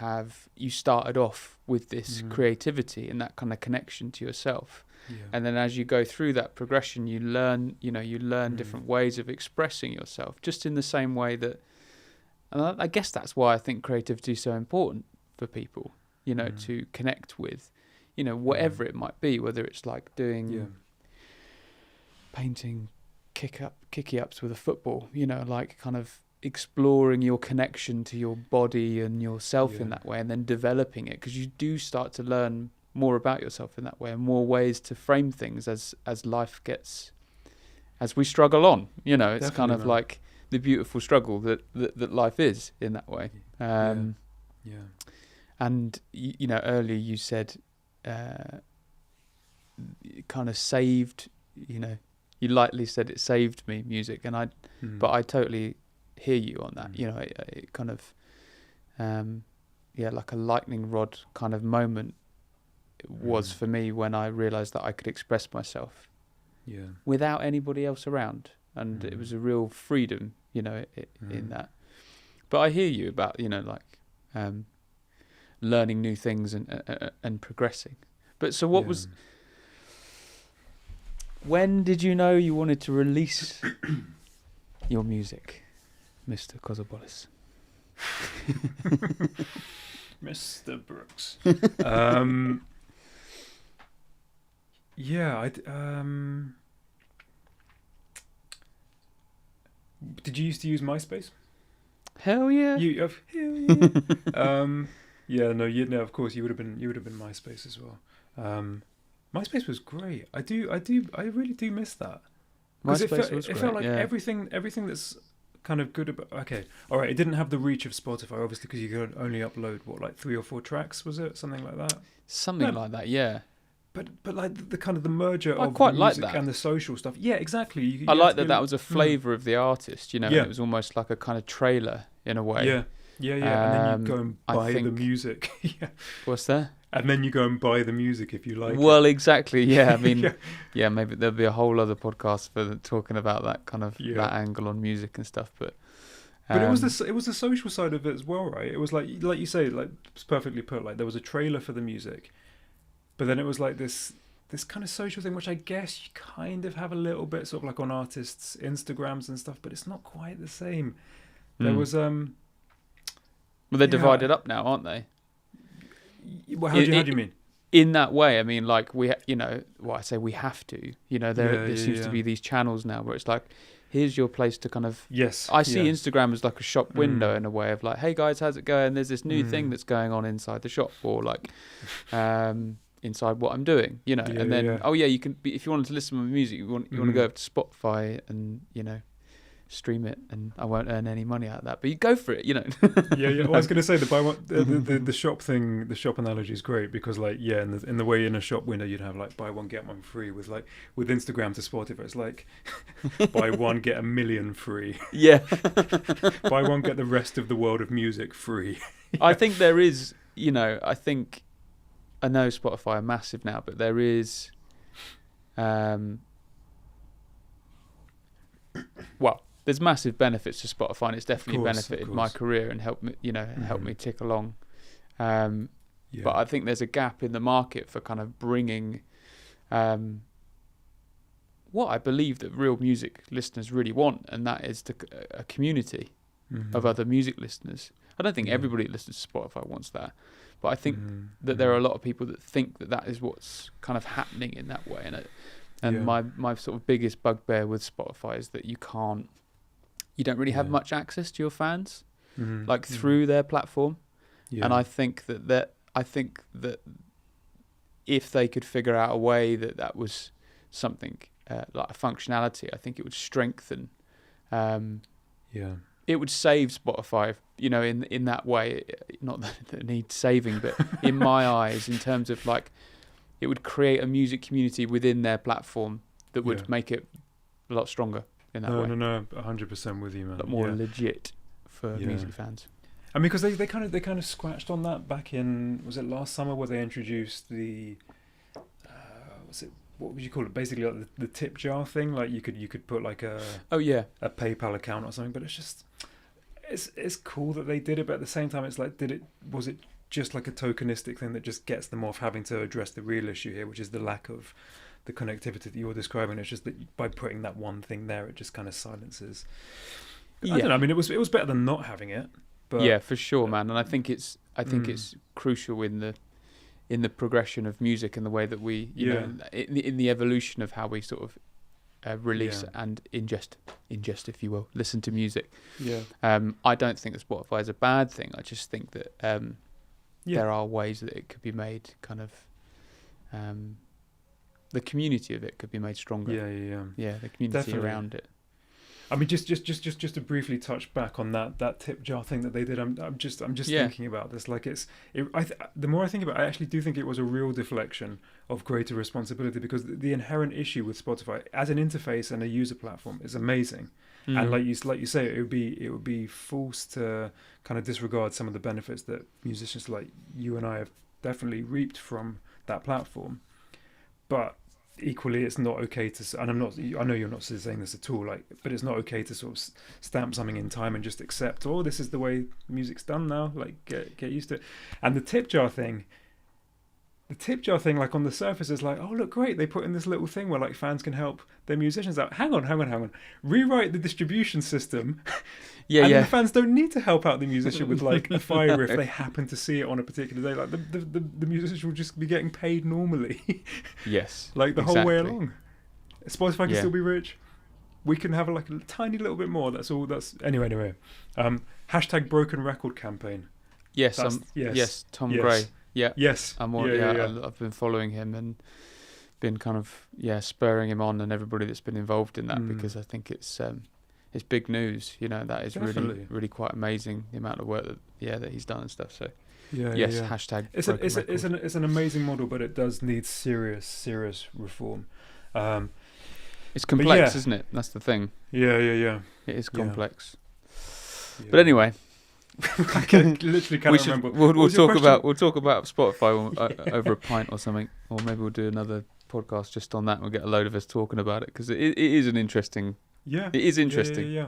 S1: started off with this creativity and that kind of connection to yourself. And then as you go through that progression, you learn different ways of expressing yourself, just in the same way that, and I guess that's why I think creativity is so important for people, you know, to connect with, you know, whatever it might be, whether it's like doing painting kicky ups with a football, you know, like kind of exploring your connection to your body and yourself in that way, and then developing it, because you do start to learn more about yourself in that way, and more ways to frame things as life gets, as we struggle on, you know. It's kind of like the beautiful struggle that life is in that way. And you know, earlier you said kind of saved, you lightly said it saved me, music, and but I totally hear you on that. It kind of like a lightning rod kind of moment it was for me when I realized that I could express myself without anybody else around, and it was a real freedom in that. But I hear you about learning new things and progressing. But so what was, when did you know you wanted to release your music, Mr. Kozobolis?
S2: Mr. Brookes. Did you used to use MySpace?
S1: Hell yeah.
S2: Hell yeah. Of course you would have been MySpace as well. MySpace was great. I really do miss that.
S1: MySpace was great.
S2: It felt like everything that's kind of good about. Okay, all right. It didn't have the reach of Spotify, obviously, because you could only upload 3 or 4 tracks. Was it something like that?
S1: Something like that, yeah.
S2: But like the kind of the merger of
S1: quite
S2: the
S1: like
S2: music
S1: that.
S2: and the social stuff. Yeah, exactly.
S1: I like that was a flavour of the artist. It was almost like a kind of trailer in a way.
S2: Yeah. And then you go and buy the music. Yeah.
S1: What's that?
S2: And then you go and buy the music if you like.
S1: Well, exactly. Yeah, I mean, maybe there'll be a whole other podcast for talking about that kind of that angle on music and stuff. But
S2: it was the social side of it as well, right? It was like you say, like it's perfectly put. Like there was a trailer for the music, but then it was like this kind of social thing, which I guess you kind of have a little bit sort of like on artists' Instagrams and stuff, but it's not quite the same. There was
S1: Well, they're divided up now, aren't they?
S2: Well, how do you mean?
S1: In that way, I mean, like I say we have to. There seems to be these channels now where it's like, here's your place to kind of.
S2: Yes.
S1: I see Instagram as like a shop window in a way of like, hey guys, how's it going? There's this new thing that's going on inside the shop, or like, inside what I'm doing. And then you can if you wanted to listen to my music, you want to go over to Spotify and stream it, and I won't earn any money out of that, but you go for it.
S2: Yeah. Well, I was going to say the buy one, the shop thing, the shop analogy is great because in the way in a shop window you'd have like buy one get one free with Instagram to Spotify, it's like buy one get 1 million free.
S1: Yeah.
S2: Buy one get the rest of the world of music free.
S1: I think there is, I know Spotify are massive now, but there is, there's massive benefits to Spotify, and it's definitely benefited my career and helped me, helped me tick along. But I think there's a gap in the market for kind of bringing what I believe that real music listeners really want, and that is a community of other music listeners. I don't think everybody that listens to Spotify wants that, but I think that there are a lot of people that think that is what's kind of happening in that way. And my sort of biggest bugbear with Spotify is that you don't really have much access to your fans, through their platform. Yeah. And I think that if they could figure out a way that was something like a functionality, I think it would strengthen. It would save Spotify, in that way. Not that it needs saving, but in my eyes, in terms of like, it would create a music community within their platform that would make it a lot stronger in that way.
S2: No, 100% with you, man.
S1: A lot more legit for music fans.
S2: I mean, because they kind of scratched on that back in, was it last summer, where they introduced the what would you call it? Basically, like the tip jar thing. Like you could put like a PayPal account or something. But it's cool that they did it. But at the same time, it's like, was it just like a tokenistic thing that just gets them off having to address the real issue here, which is the lack of the connectivity that you're describing? It's just that by putting that one thing there, it just kind of silences. I don't know. I mean, it was better than not having it. But
S1: yeah, for sure, man. And I think it's crucial in the progression of music and the way that we, in the evolution of how we sort of release and ingest, if you will, listen to music. Yeah. I don't think that Spotify is a bad thing. I just think that there are ways that it could be made kind of. The community of it could be made stronger.
S2: Yeah.
S1: The community around it.
S2: I mean, just to briefly touch back on that tip jar thing that they did. I'm just thinking about this. Like the more I think about it, I actually do think it was a real deflection of greater responsibility, because the inherent issue with Spotify as an interface and a user platform is amazing. And like you say, it would be false to kind of disregard some of the benefits that musicians like you and I have definitely reaped from that platform. But equally, it's not okay to, and I know you're not saying this at all, like, but it's not okay to sort of stamp something in time and just accept, oh, this is the way music's done now, like get used to it. And the tip jar thing, like on the surface is like, oh look, great, they put in this little thing where like fans can help their musicians out. Hang on, rewrite the distribution system. The fans don't need to help out the musician with like a fire if they happen to see it on a particular day. Like the musician will just be getting paid normally.
S1: Yes,
S2: like the whole way along. Spotify can still be rich. We can have like a tiny little bit more. That's all. Anyway. Hashtag broken record campaign.
S1: Yes, Tom Gray. Yeah.
S2: Yes.
S1: I've been following him and been kind of spurring him on, and everybody that's been involved in that, because I think it's big news. You know, that is
S2: Definitely.
S1: really quite amazing, the amount of work that he's done and stuff. So hashtag.
S2: It's an amazing model, but it does need serious reform.
S1: It's complex, isn't it? That's the thing.
S2: Yeah.
S1: It is complex. Yeah. But anyway.
S2: I literally can't remember.
S1: We'll talk about Spotify over a pint or something, or maybe we'll do another podcast just on that, and we'll get a load of us talking about it, because it is an interesting. Yeah, it is interesting.
S2: Yeah.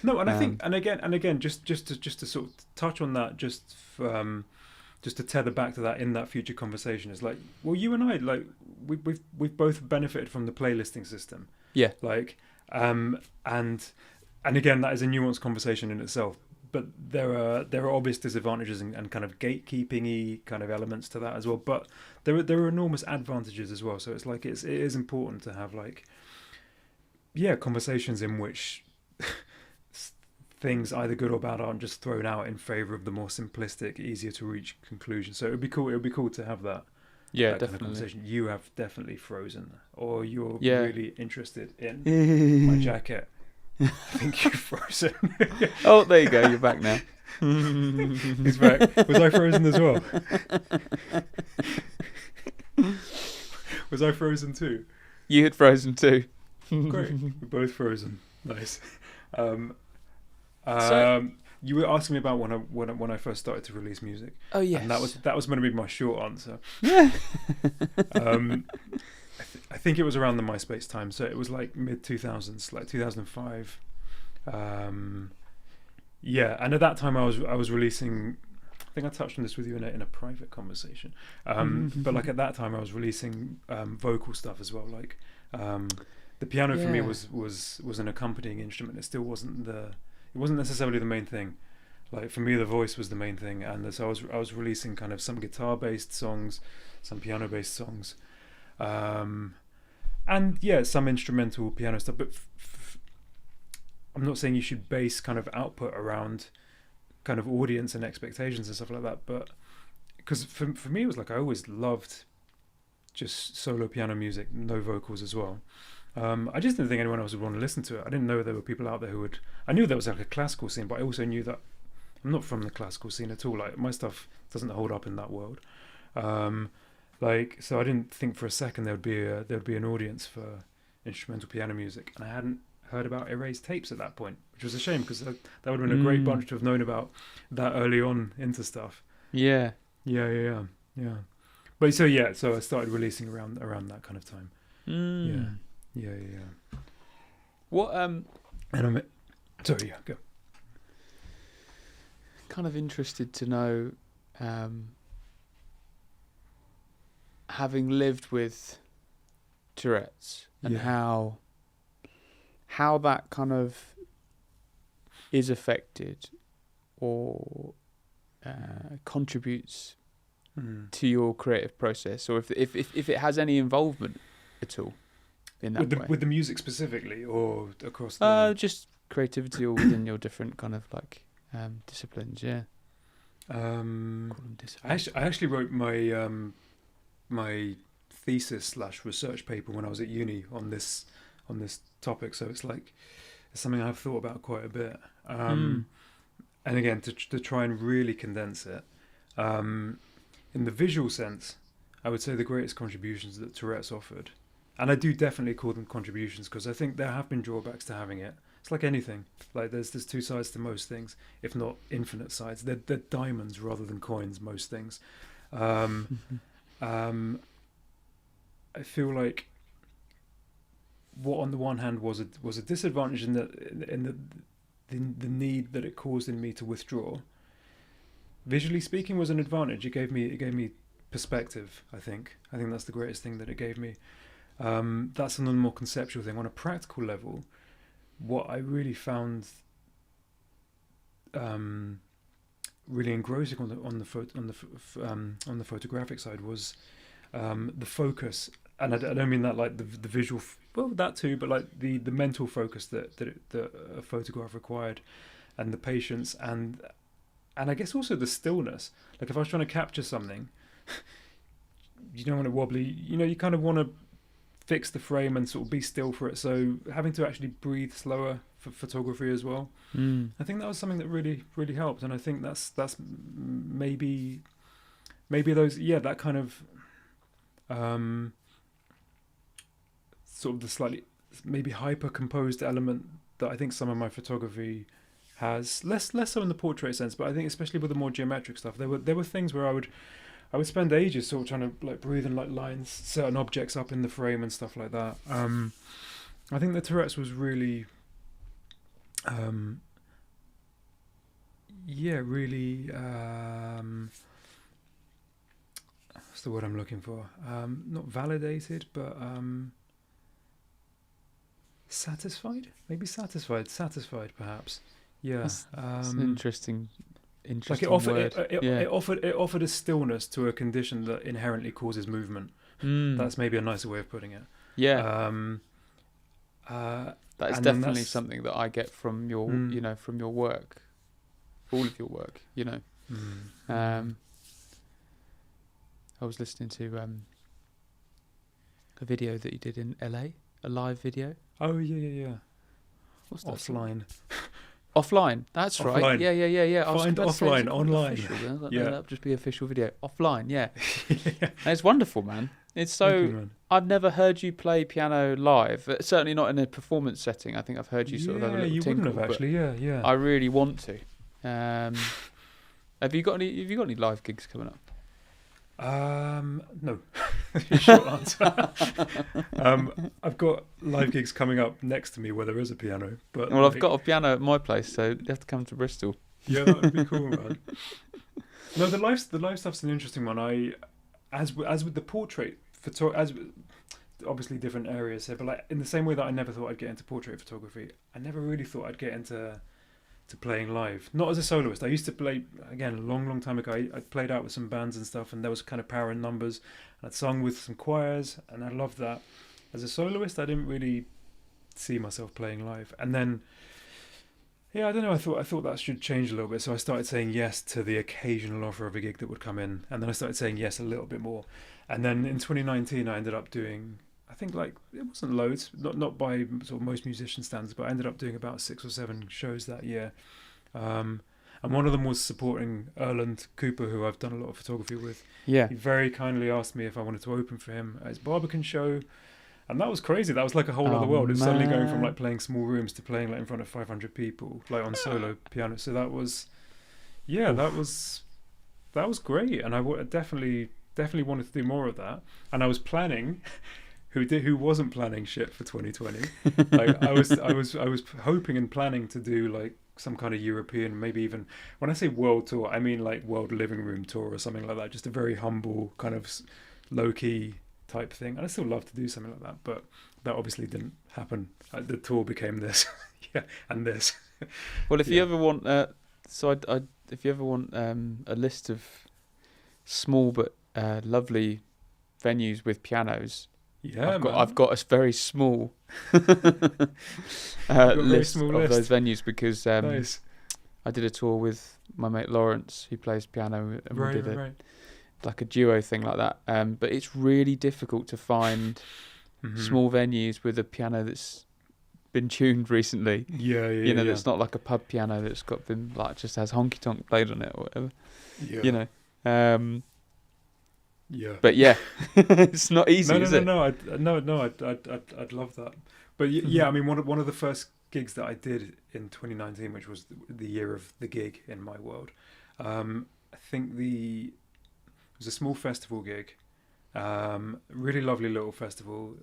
S2: No, and I think, and again, just to sort of touch on that, just to tether back to that in that future conversation, is like, well, you and I, like, we've both benefited from the playlisting system.
S1: Yeah.
S2: Like, and again, that is a nuanced conversation in itself. But there are obvious disadvantages and kind of gatekeeping-y kind of elements to that as well. But there are enormous advantages as well. So it's like it is important to have like, conversations in which things either good or bad aren't just thrown out in favour of the more simplistic, easier to reach conclusion. So it would be cool to have that.
S1: Yeah,
S2: that
S1: definitely.
S2: Kind of conversation. You have definitely frozen, or you're really interested in my jacket. I think you've frozen.
S1: Oh, there you go. You're back now.
S2: He's back. Was I frozen as well? Was I frozen too?
S1: You had frozen too.
S2: Great. We're both frozen. Nice. You were asking me about when I first started to release music.
S1: Oh yes.
S2: And that was going to be my short answer.
S1: Yeah.
S2: I think it was around the MySpace time, so it was like mid 2000s, like 2005. And at that time I was releasing. I think I touched on this with you in a private conversation. But like at that time I was releasing vocal stuff as well. Like the piano for me was an accompanying instrument. It still wasn't necessarily the main thing. Like for me, the voice was the main thing, and so I was releasing kind of some guitar-based songs, some piano-based songs. And some instrumental piano stuff, but I'm not saying you should base kind of output around kind of audience and expectations and stuff like that, but because for me it was like I always loved just solo piano music, no vocals as well. I just didn't think anyone else would want to listen to it. I didn't know there were people out there who would. I knew there was like a classical scene, but I also knew that I'm not from the classical scene at all. Like my stuff doesn't hold up in that world. So I didn't think for a second there would be an audience for instrumental piano music, and I hadn't heard about erased tapes at that point, which was a shame, because that would have been a great bunch to have known about that early on into stuff.
S1: Yeah.
S2: But so I started releasing around that kind of time. Yeah.
S1: What
S2: and sorry, go.
S1: Kind of interested to know, having lived with Tourette's and how that kind of is affected or contributes to your creative process, or if it has any involvement at all in that way.
S2: With the music specifically, or across
S1: just creativity, or within your different kind of like disciplines.
S2: I actually wrote my thesis / research paper when I was at uni on this topic, so it's like It's something I've thought about quite a bit. And again, to try and really condense it, in the visual sense, I would say the greatest contributions that Tourette's offered, and I do definitely call them contributions because I think there have been drawbacks to having it. It's like anything. Like there's two sides to most things, if not infinite sides. They're diamonds rather than coins. Most things. I feel like what on the one hand was a disadvantage in the need that it caused in me to withdraw. Visually speaking, was an advantage. It gave me perspective. I think that's the greatest thing that it gave me. That's on a more conceptual thing. On a practical level, what I really found really engrossing on the photographic side was the focus, and I don't mean that like the visual. Well, that too, but like the mental focus that a photograph required, and the patience, and I guess also the stillness. Like if I was trying to capture something, you don't want it wobbly. You kind of want to fix the frame and sort of be still for it. So having to actually breathe slower for photography as well. I think that was something that really, really helped, and I think that's maybe those that kind of sort of the slightly maybe hyper composed element that I think some of my photography has, less so in the portrait sense, but I think especially with the more geometric stuff, there were things where I would spend ages sort of trying to like breathe and like lines certain objects up in the frame and stuff like that. I think the Tourette's was really really what's the word I'm looking for? Not validated, but satisfied? Maybe satisfied perhaps. Yeah.
S1: That's an interesting
S2: like it offered
S1: word.
S2: It offered a stillness to a condition that inherently causes movement. That's maybe a nicer way of putting it.
S1: Yeah. That is definitely something that I get from your from your work, all of your work. I was listening to a video that you did in LA, a live video.
S2: Oh yeah.
S1: What's that?
S2: Offline.
S1: Offline. That's
S2: offline.
S1: Right. Yeah.
S2: Find offline, online.
S1: That would just be official video. Offline. Yeah. And it's wonderful, man. It's so.
S2: Thank you, man.
S1: I've never heard you play piano live. Certainly not in a performance setting. I think I've heard you sort of have a little
S2: you
S1: tinkle.
S2: Wouldn't have actually. Yeah.
S1: I really want to. Have you got any live gigs coming up?
S2: No. Short answer. I've got live gigs coming up next to me where there is a piano. But
S1: I've got a piano at my place, so you have to come to Bristol.
S2: Yeah, that would be cool, man. No, the live stuff's an interesting one. As with the portrait obviously different areas here, but like in the same way that I never thought I'd get into portrait photography, I never really thought I'd get into playing live. Not as a soloist. I used to play, again, a long time ago. I played out with some bands and stuff, and there was kind of power in numbers. And I'd sung with some choirs, and I loved that. As a soloist, I didn't really see myself playing live. And then, I don't know, I thought that should change a little bit. So I started saying yes to the occasional offer of a gig that would come in. And then I started saying yes a little bit more. And then in 2019, I ended up doing, I think like, it wasn't loads, not by sort of most musician standards, but I ended up doing about 6 or 7 shows that year. And one of them was supporting Erland Cooper, who I've done a lot of photography with.
S1: Yeah.
S2: He very kindly asked me if I wanted to open for him at his Barbican show. And that was crazy. That was like a whole other world. It's suddenly going from like playing small rooms to playing like in front of 500 people, like on solo piano. So that was, that was great. And I definitely wanted to do more of that. And I was planning... Who wasn't planning shit for 2020? Like I was hoping and planning to do like some kind of European, maybe even, when I say world tour, I mean like world living room tour or something like that. Just a very humble kind of low key type thing. And I still love to do something like that, but that obviously didn't happen. The tour became this, and this.
S1: Well, if you ever want, if you ever want a list of small but lovely venues with pianos.
S2: Yeah,
S1: I've got a very small list of those venues because
S2: nice.
S1: I did a tour with my mate Lawrence, who plays piano, and we did like a duo thing like that. But it's really difficult to find small venues with a piano that's been tuned recently.
S2: Yeah.
S1: That's not like a pub piano that's been like just has honky tonk played on it or whatever.
S2: Yeah.
S1: Yeah. But yeah, it's not easy, is it?
S2: No. I'd love that. But yeah, I mean, one of the first gigs that I did in 2019, which was the year of the gig in my world, I think it was a small festival gig, really lovely little festival,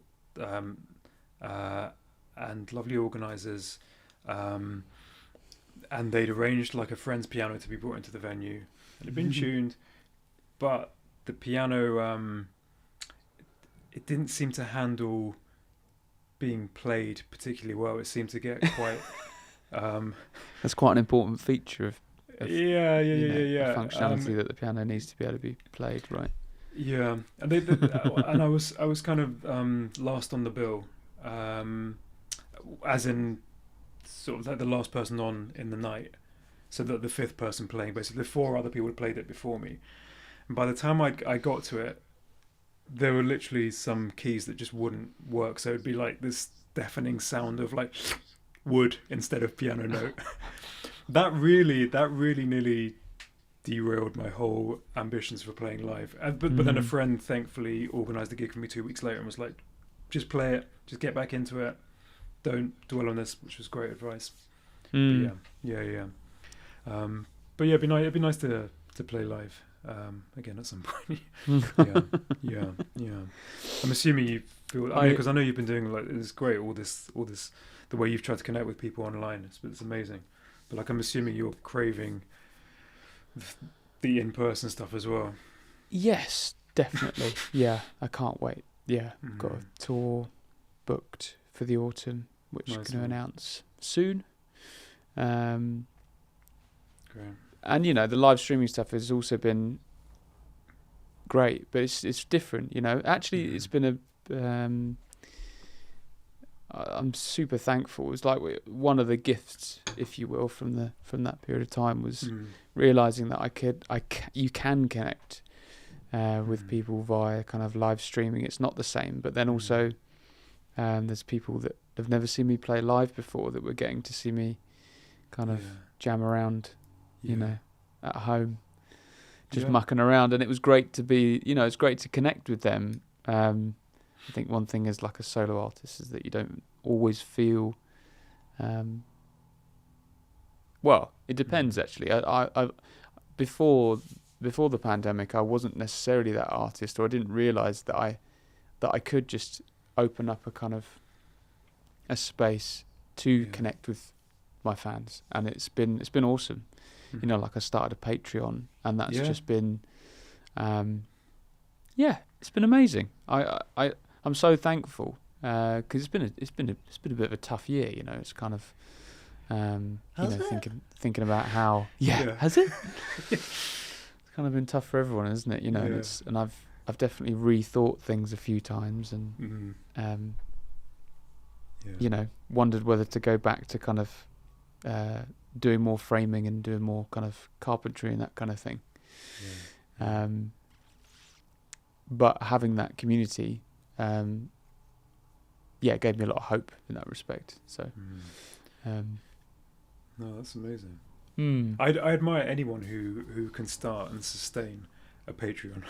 S2: and lovely organisers, and they'd arranged like a friend's piano to be brought into the venue. It had been tuned, but the piano, it didn't seem to handle being played particularly well. It seemed to get quite...
S1: That's quite an important feature of
S2: yeah.
S1: functionality that the piano needs to be able to be played, right?
S2: Yeah, and and I was kind of last on the bill, as in sort of like the last person on in the night, so that the fifth person playing, basically the four other people had played it before me. And by the time I got to it, there were literally some keys that just wouldn't work. So it'd be like this deafening sound of like wood instead of piano note. That really nearly derailed my whole ambitions for playing live. But then a friend thankfully organised the gig for me 2 weeks later and was like, just play it, just get back into it, don't dwell on this, which was great advice. But yeah. But yeah, it'd be nice to play live again at some point. yeah. I'm assuming you feel. I mean, because I know you've been doing like it's great. All this, the way you've tried to connect with people online, it's amazing. But like, I'm assuming you're craving the in-person stuff as well.
S1: Yes, definitely. Yeah, I can't wait. Yeah, I've got a tour booked for the autumn, which I'm going to announce soon.
S2: Great.
S1: And the live streaming stuff has also been great, but it's different. Actually, it's been I'm super thankful. It's like one of the gifts, if you will, from that period of time was realizing that you can connect with people via kind of live streaming. It's not the same, but then also there's people that have never seen me play live before that were getting to see me kind of jam around. At home, just mucking around, and it was great to be, it's great to connect with them. I think one thing as like a solo artist is that you don't always feel. Well, it depends actually. I before the pandemic, I wasn't necessarily that artist, or I didn't realise that I could just open up a kind of a space to connect with my fans, and it's been awesome. Like I started a Patreon, and that's just been, it's been amazing. I'm so thankful because it's been a bit of a tough year. It's kind of, thinking about how has it? It's kind of been tough for everyone, isn't it? And I've definitely rethought things a few times, and wondered whether to go back to kind of. Doing more framing and doing more kind of carpentry and that kind of thing. But having that community, gave me a lot of hope in that respect. So,
S2: no, that's amazing. I admire anyone who can start and sustain a Patreon.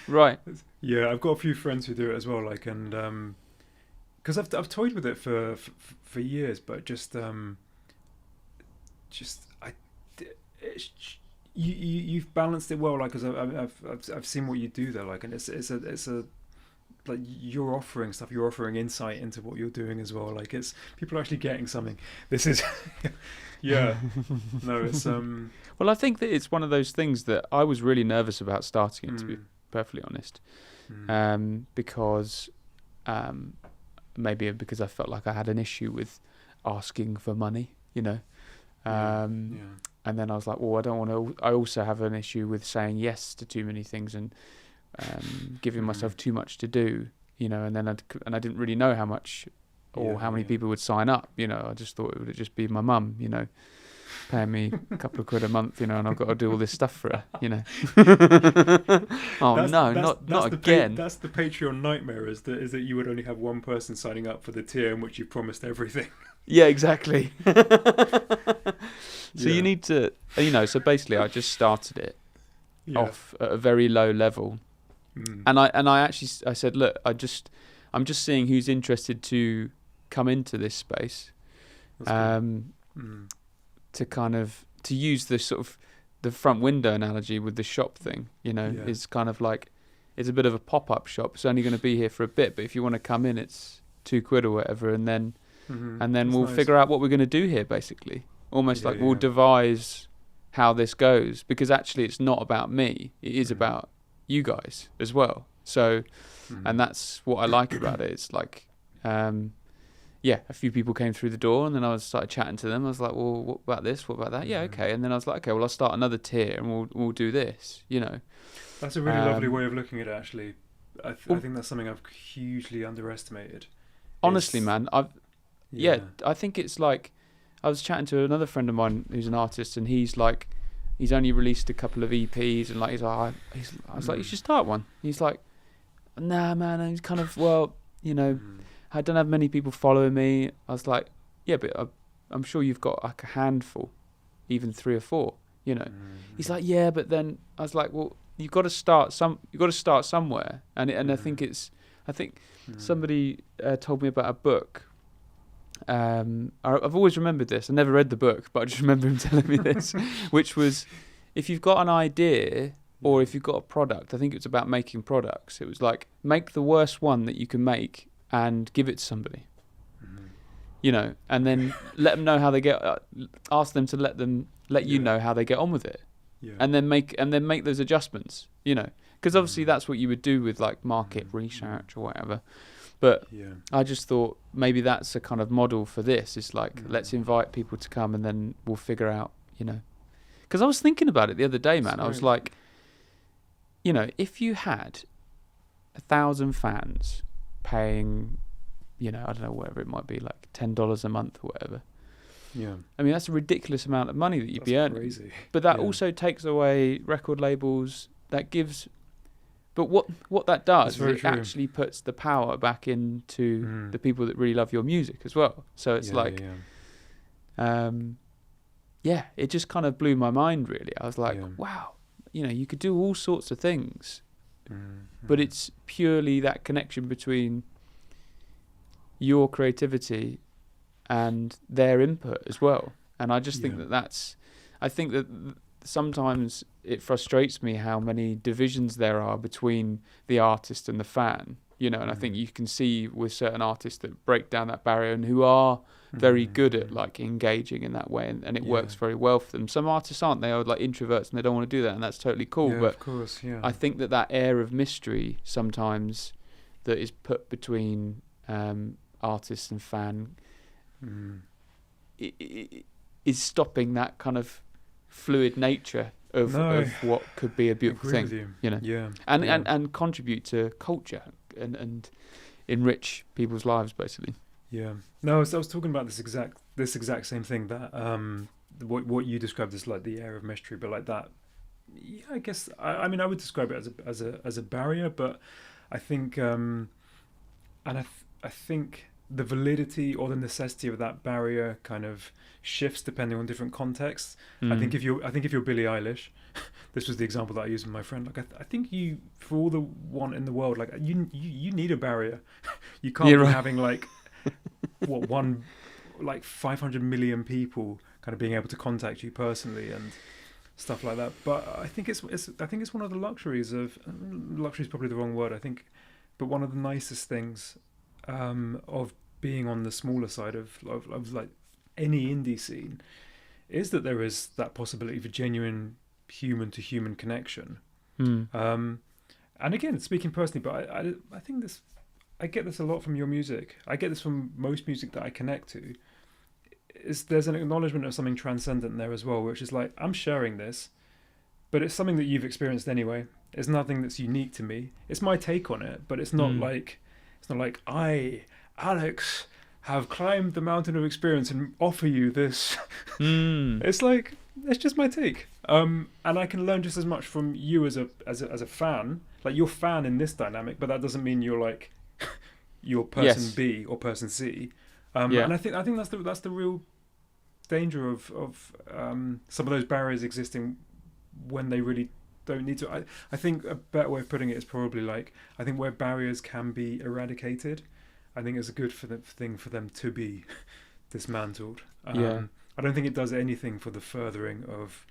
S1: Right.
S2: Yeah, I've got a few friends who do it as well. Like, and because I've toyed with it for years, but you've balanced it well, like, because I've seen what you do there, like, and it's a like you're offering stuff, you're offering insight into what you're doing as well, like it's people are actually getting something. This is it's
S1: well, I think that it's one of those things that I was really nervous about starting it, to be perfectly honest, because maybe because I felt like I had an issue with asking for money, and then I was like, well, I don't want to. I also have an issue with saying yes to too many things and giving myself too much to do, and then I didn't really know how much or how many people would sign up. I just thought it would just be my mum, paying me a couple of quid a month, and I've got to do all this stuff for her, not again.
S2: That's the Patreon nightmare, is that you would only have one person signing up for the tier in which you promised everything.
S1: Yeah, exactly. So you need to, so basically I just started it off at a very low level. And I said, look, I'm just seeing who's interested to come into this space. To kind of, to use the sort of the front window analogy with the shop thing, is kind of like, it's a bit of a pop-up shop. It's only going to be here for a bit, but if you want to come in, it's £2 or whatever, and then we'll figure out what we're going to do here, basically. Almost like we'll devise how this goes, because actually it's not about me. It is about you guys as well. So, and that's what I like about it. It's like, a few people came through the door, and then I started chatting to them. I was like, well, what about this? What about that? Yeah, okay. And then I was like, okay, well, I'll start another tier, and we'll do this,
S2: That's a really lovely way of looking at it, actually. I think that's something I've hugely underestimated.
S1: Honestly, man, I think it's like, I was chatting to another friend of mine who's an artist, and he's only released a couple of EPs, and I was like, you should start one. He's like, nah, man. And he's kind of, I don't have many people following me. I was like, yeah, but I'm sure you've got like a handful, even 3 or 4. He's like, yeah, but then I was like, well, you've got to start somewhere, and I think somebody told me about a book. I've always remembered this. I never read the book, but I just remember him telling me this, which was, if you've got an idea or if you've got a product, I think it's about making products. It was like, make the worst one that you can make and give it to somebody, and then let them know how they get. Ask them to let you know how they get on with it, and then make those adjustments, because obviously that's what you would do with like market research or whatever. But I just thought maybe that's a kind of model for this. It's like, let's invite people to come, and then we'll figure out, because I was thinking about it the other day, man. I was like, if you had 1,000 fans paying, I don't know, whatever it might be, like $10 a month or whatever. Yeah. I mean, that's a ridiculous amount of money that you'd be earning. Crazy. But that also takes away record labels. That gives, but what that does is it actually puts the power back into the people that really love your music as well. So it's it just kind of blew my mind, really. I was like, wow, you could do all sorts of things. But it's purely that connection between your creativity and their input as well. And I just think I think that sometimes it frustrates me how many divisions there are between the artist and the fan, and I think you can see with certain artists that break down that barrier and who are very good at like engaging in that way, and it works very well for them. Some artists aren't. They are like introverts and they don't want to do that, and that's totally cool. But
S2: of course,
S1: I think that air of mystery sometimes that is put between artist and fan is stopping that kind of fluid nature of what could be a beautiful thing, and contribute to culture and enrich people's lives, basically.
S2: Yeah. No, I was talking about this exact same thing, that what you described as like the air of mystery, but like that. Yeah, I guess I mean I would describe it as a barrier, but I think I think the validity or the necessity of that barrier kind of shifts depending on different contexts. I think if you're Billie Eilish, this was the example that I used with my friend. Like I think you, for all the want in the world, like you need a barrier. You can't be having like 500 million people kind of being able to contact you personally and stuff like that. But I think it's one of the luxuries of, luxury is probably the wrong word, I think, but one of the nicest things of being on the smaller side of like any indie scene is that there is that possibility for genuine human to human connection. And again, speaking personally, but I think this, I get this a lot from your music. I get this from most music that I connect to. There's an acknowledgement of something transcendent there as well, which is like, I'm sharing this, but it's something that you've experienced anyway. It's nothing that's unique to me. It's my take on it, but it's not like I, Alex, have climbed the mountain of experience and offer you this. It's like, it's just my take. And I can learn just as much from you as a fan. Like, you're fan in this dynamic, but that doesn't mean you're like you're person B or person C. And I think that's the real danger of some of those barriers existing when they really don't need to. I think a better way of putting it is probably like, I think where barriers can be eradicated, I think it's a good thing for them to be dismantled. I don't think it does anything for the furthering of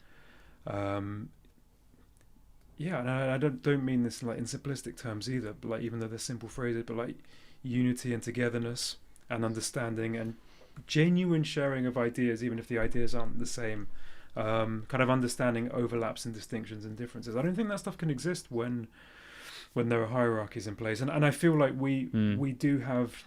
S2: and I don't mean this like in simplistic terms either, but like, even though they're simple phrases, but like unity and togetherness and understanding and genuine sharing of ideas, even if the ideas aren't the same, kind of understanding overlaps and distinctions and differences. I don't think that stuff can exist when there are hierarchies in place, and I feel like we have,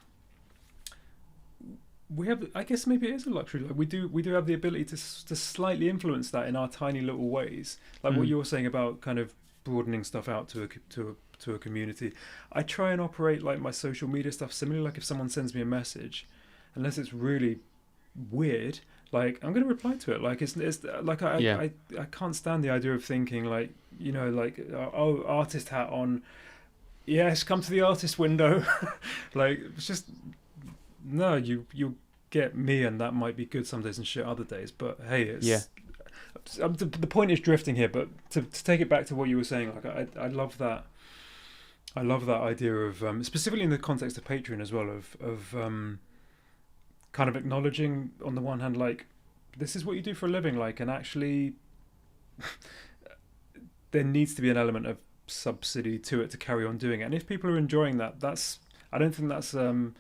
S2: I guess maybe it is a luxury, like we do have the ability to slightly influence that in our tiny little ways, like what you're saying about kind of broadening stuff out to a community. I try and operate like my social media stuff similarly. Like, if someone sends me a message, unless it's really weird, like, I'm going to reply to it. Like, it's like I can't stand the idea of thinking like, you know, like, oh, artist hat on, yes, come to the artist window. Like, it's just, no, you get me, and that might be good some days and shit other days, but hey, it's the point is drifting here. But to take it back to what you were saying, like, I love that idea of specifically in the context of Patreon as well, of kind of acknowledging, on the one hand, like, this is what you do for a living, like, and actually there needs to be an element of subsidy to it to carry on doing it. And if people are enjoying that, I don't think it's an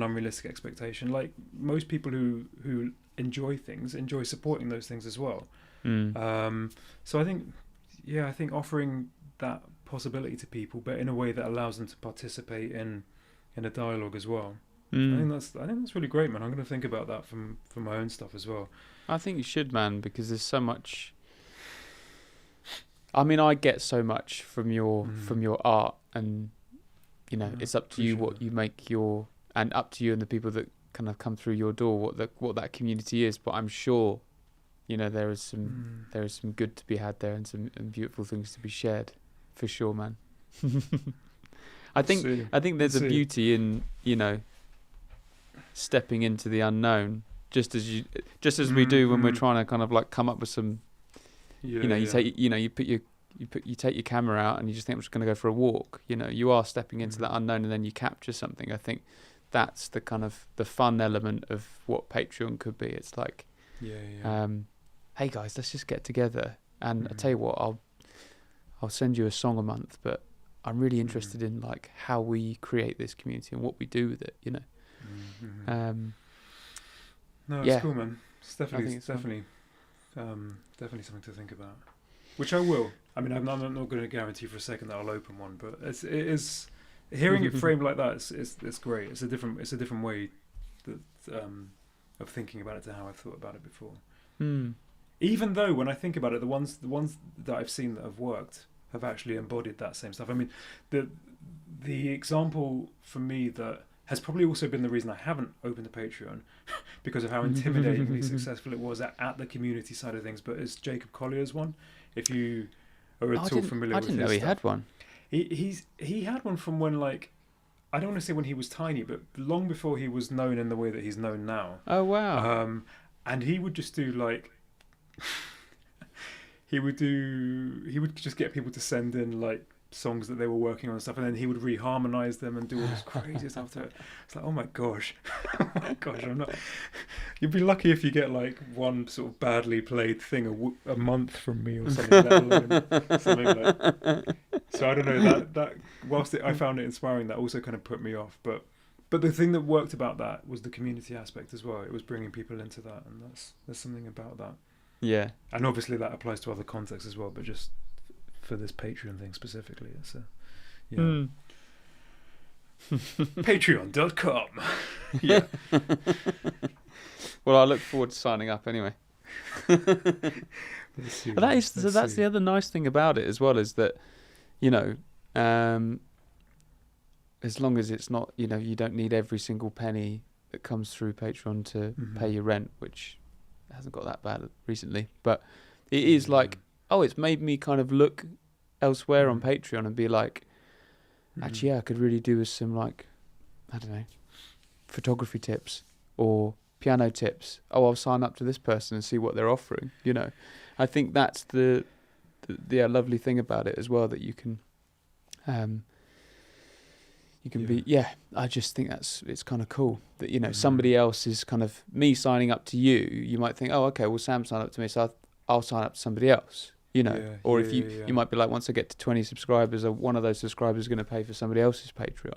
S2: unrealistic expectation. Like, most people who enjoy things enjoy supporting those things as well. So I think offering that possibility to people, but in a way that allows them to participate in a dialogue as well. I think that's really great, man. I'm going to think about that for my own stuff as well.
S1: I think you should, man, because there's so much. I mean, I get so much from your art, and you know, it's up to you what you make and up to you and the people that kind of come through your door what that community is. But I'm sure, you know, there is some good to be had there, and some beautiful things to be shared, for sure, man. I think there's a beauty in, you know, stepping into the unknown, just as we do when we're trying to kind of like come up with some, you take your camera out and you just think, I'm just going to go for a walk. You know, you are stepping into that unknown, and then you capture something. I think that's the kind of the fun element of what Patreon could be. It's like, hey guys, let's just get together, and I tell you what, I'll send you a song a month, but I'm really interested in like how we create this community and what we do with it, you know.
S2: No, it's cool, man. It's definitely something to think about, which I will. I mean, I'm not going to guarantee for a second that I'll open one, but it is hearing it framed like that. It's great. It's a different way of thinking about it to how I've thought about it before. Even though when I think about it, the ones that I've seen that have worked have actually embodied that same stuff. I mean, the example for me that has probably also been the reason I haven't opened a Patreon, because of how intimidatingly successful it was at the community side of things, but it's Jacob Collier's one. If you are at all familiar with his stuff. I didn't know he had one. He had one from when, like, I don't want to say when he was tiny, but long before he was known in the way that he's known now.
S1: Oh, wow.
S2: And he would just do, like... he would just get people to send in, like, songs that they were working on and stuff, and then he would reharmonize them and do all this crazy stuff to it. It's like, oh my gosh, I'm not. You'd be lucky if you get like one sort of badly played thing a month from me or something. Something like that. So I don't know, that whilst I found it inspiring, that also kind of put me off. But the thing that worked about that was the community aspect as well. It was bringing people into that, and there's something about that. Yeah. And obviously that applies to other contexts as well, but just for this Patreon thing specifically, it's Patreon.com. Yeah.
S1: Well, I look forward to signing up anyway. That's the other nice thing about it as well, is that, you know, as long as it's not, you know, you don't need every single penny that comes through Patreon to pay your rent, which hasn't got that bad recently, but it is like, it's made me kind of look elsewhere on Patreon and be like, actually, yeah, I could really do with some, like, I don't know, photography tips or piano tips. I'll sign up to this person and see what they're offering. You know, I think that's the lovely thing about it as well, that you can be. Yeah, I just think it's kind of cool that, you know, somebody else is kind of me signing up to you. You might think, oh, okay, well, Sam signed up to me, so I'll sign up to somebody else. You know, or if you might be like, once I get to 20 subscribers, one of those subscribers is going to pay for somebody else's Patreon.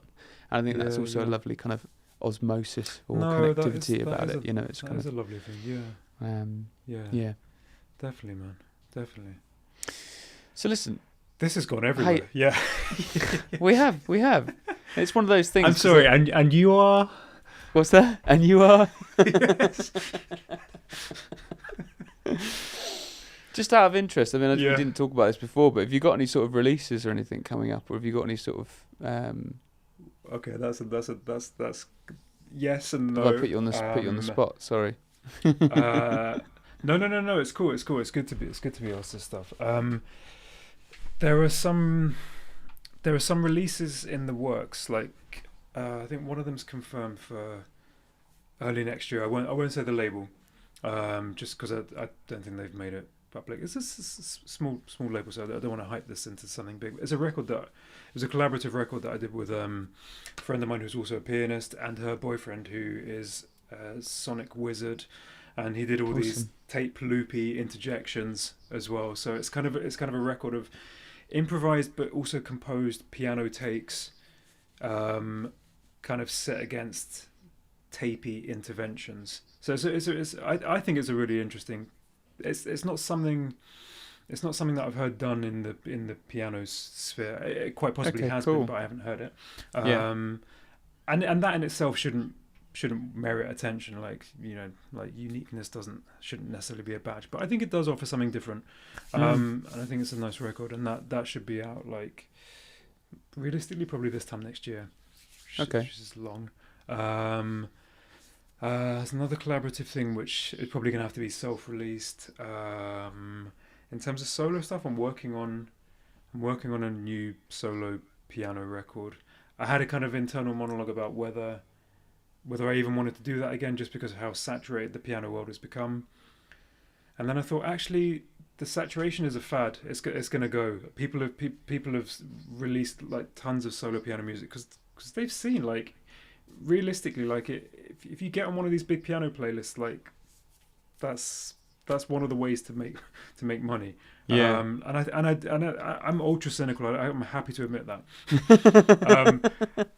S1: And I think that's also a lovely kind of osmosis or connectivity about it. You know, it's kind of
S2: a lovely thing.
S1: Yeah.
S2: Definitely, man. Definitely.
S1: So listen,
S2: this has gone everywhere. Yeah.
S1: we have. It's one of those things.
S2: I'm sorry, and you are.
S1: What's that? And you are.
S2: Yes.
S1: Just out of interest, I mean, we didn't talk about this before, but have you got any sort of releases or anything coming up, or have you got any sort of?
S2: Okay, that's yes and no.
S1: Did I put you on the spot? Sorry.
S2: No. It's cool. It's good to be asked this stuff. There are some releases in the works. Like I think one of them's confirmed for early next year. I won't say the label, just because I don't think they've made it public. It's a small label, so I don't want to hype this into something big. It's a record it was a collaborative record that I did with a friend of mine who's also a pianist, and her boyfriend, who is a sonic wizard, and he did all these tape loopy interjections as well. So it's kind of a record of improvised but also composed piano takes, kind of set against tapey interventions. So I think it's a really interesting. It's not something that I've heard done in the piano sphere. It quite possibly has been, but I haven't heard it. And that in itself shouldn't merit attention. Like, you know, like uniqueness shouldn't necessarily be a badge, but I think it does offer something different. And I think it's a nice record, and that should be out, like, realistically probably this time next year. Which is long. There's another collaborative thing which is probably going to have to be self-released. In terms of solo stuff, I'm working on a new solo piano record. I had a kind of internal monologue about whether I even wanted to do that again, just because of how saturated the piano world has become. And then I thought, actually, the saturation is a fad. It's going to go. People have released like tons of solo piano music because they've seen, like, realistically, like, if you get on one of these big piano playlists, like, that's one of the ways to make money.
S1: Yeah.
S2: I'm ultra cynical. I'm happy to admit that.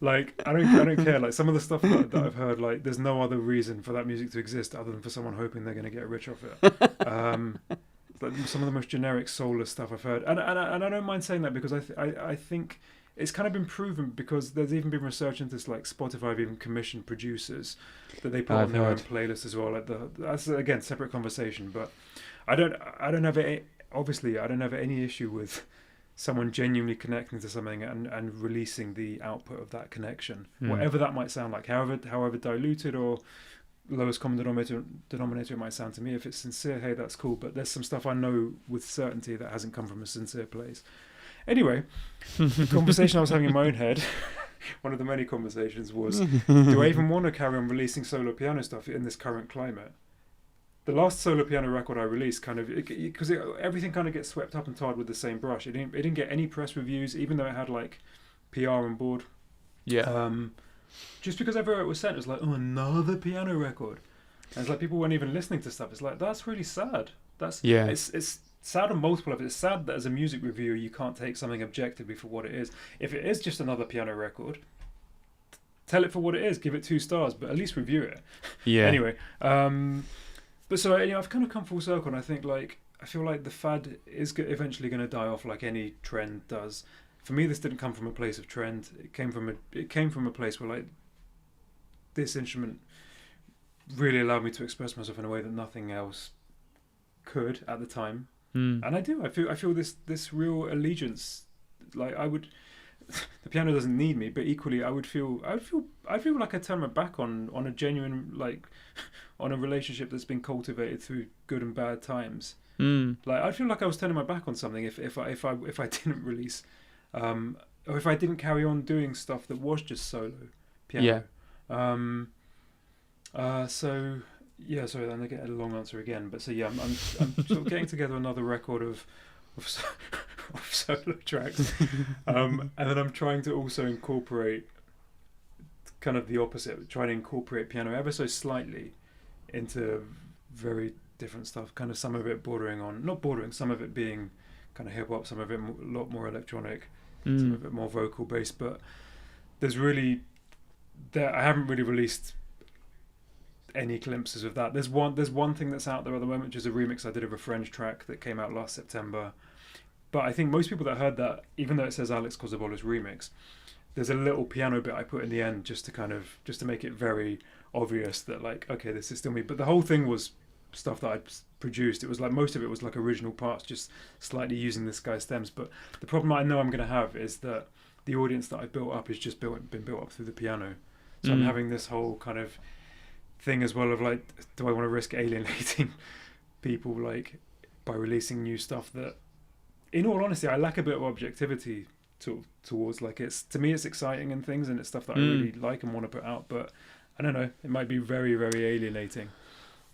S2: Like, I don't care. Like, some of the stuff that I've heard, like, there's no other reason for that music to exist other than for someone hoping they're going to get rich off it. Like some of the most generic soulless stuff I've heard, and I don't mind saying that, because I think it's kind of been proven, because there's even been research into this, like Spotify have even commissioned producers that they put on their own playlist as well. Like that's again separate conversation, but I don't have any issue with someone genuinely connecting to something and releasing the output of that connection, whatever that might sound like, however diluted or lowest common denominator it might sound to me. If it's sincere, hey, that's cool, but there's some stuff I know with certainty that hasn't come from a sincere place. Anyway, the conversation I was having in my own head, one of the many conversations, was, do I even want to carry on releasing solo piano stuff in this current climate? The last solo piano record I released, kind of, because everything kind of gets swept up and tarred with the same brush. It didn't get any press reviews, even though it had, like, PR on board.
S1: Yeah.
S2: Just because everywhere it was sent, it was like, oh, another piano record. And it's like people weren't even listening to stuff. It's like, that's really sad. It's sad on multiple levels. It's sad that as a music reviewer you can't take something objectively for what it is. If it is just another piano record, tell it for what it is. Give it 2 stars, but at least review it.
S1: Yeah.
S2: Anyway, but so, you know, I've kind of come full circle, and I think, like, I feel like the fad is eventually going to die off, like any trend does. For me, this didn't come from a place of trend. It came from a place where, like, this instrument really allowed me to express myself in a way that nothing else could at the time. And I do. I feel this real allegiance. Like, the piano doesn't need me, but equally I'd feel like I turned my back on a genuine, like, on a relationship that's been cultivated through good and bad times. Like, I'd feel like I was turning my back on something if I didn't release, or if I didn't carry on doing stuff that was just solo piano. So yeah, sorry, then I get a long answer again. But so yeah, I'm sort of getting together another record of solo tracks, and then I'm trying to also incorporate kind of the opposite, trying to incorporate piano ever so slightly into very different stuff. Kind of some of it some of it being kind of hip hop, some of it a lot more electronic, some of it more vocal based. But I haven't really released any glimpses of that. There's one thing that's out there at the moment, which is a remix I did of a French track that came out last September. But I think most people that heard that, even though it says Alex Kozobolis remix, there's a little piano bit I put in the end just to make it very obvious that, like, okay, this is still me. But the whole thing was stuff that I'd produced. It was like, most of it was like original parts, just slightly using this guy's stems. But the problem I know I'm going to have is that the audience that I built up is just been built up through the piano. So I'm having this whole kind of thing as well of, like, do I want to risk alienating people, like, by releasing new stuff that, in all honesty, I lack a bit of objectivity towards. Like, to me it's exciting and things, and it's stuff that I really like and want to put out, but I don't know, it might be very, very alienating.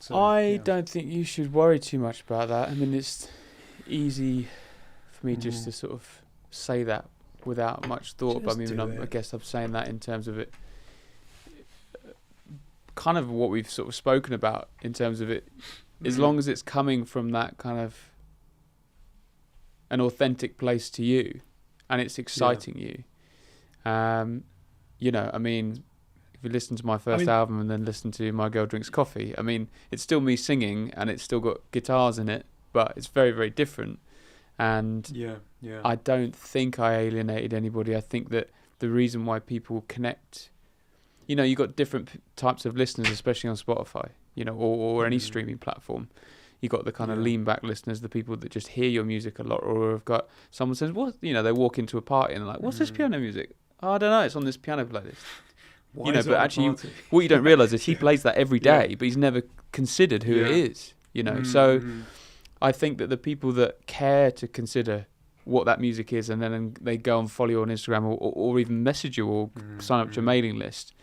S2: So, I
S1: don't think you should worry too much about that. I mean, it's easy for me just to sort of say that without much thought, but I mean, I guess I'm saying that in terms of it, kind of what we've sort of spoken about in terms of it, as long as it's coming from that kind of an authentic place to you and it's exciting you. You know, I mean, if you listen to my first album and then listen to My Girl Drinks Coffee, I mean, it's still me singing and it's still got guitars in it, but it's very, very different. And I don't think I alienated anybody. I think that the reason why people connect, you know, you've got different types of listeners, especially on Spotify, you know, or any streaming platform. You got the kind of lean back listeners, the people that just hear your music a lot, or have got someone says, "What?" You know, they walk into a party and they're like, "What's this piano music?" "Oh, I don't know. It's on this piano playlist."
S2: Why
S1: you know, but actually, what you don't realise is he plays that every day, but he's never considered who it is. You know, so I think that the people that care to consider what that music is, and then they go and follow you on Instagram, or even message you, or sign up to your mailing list,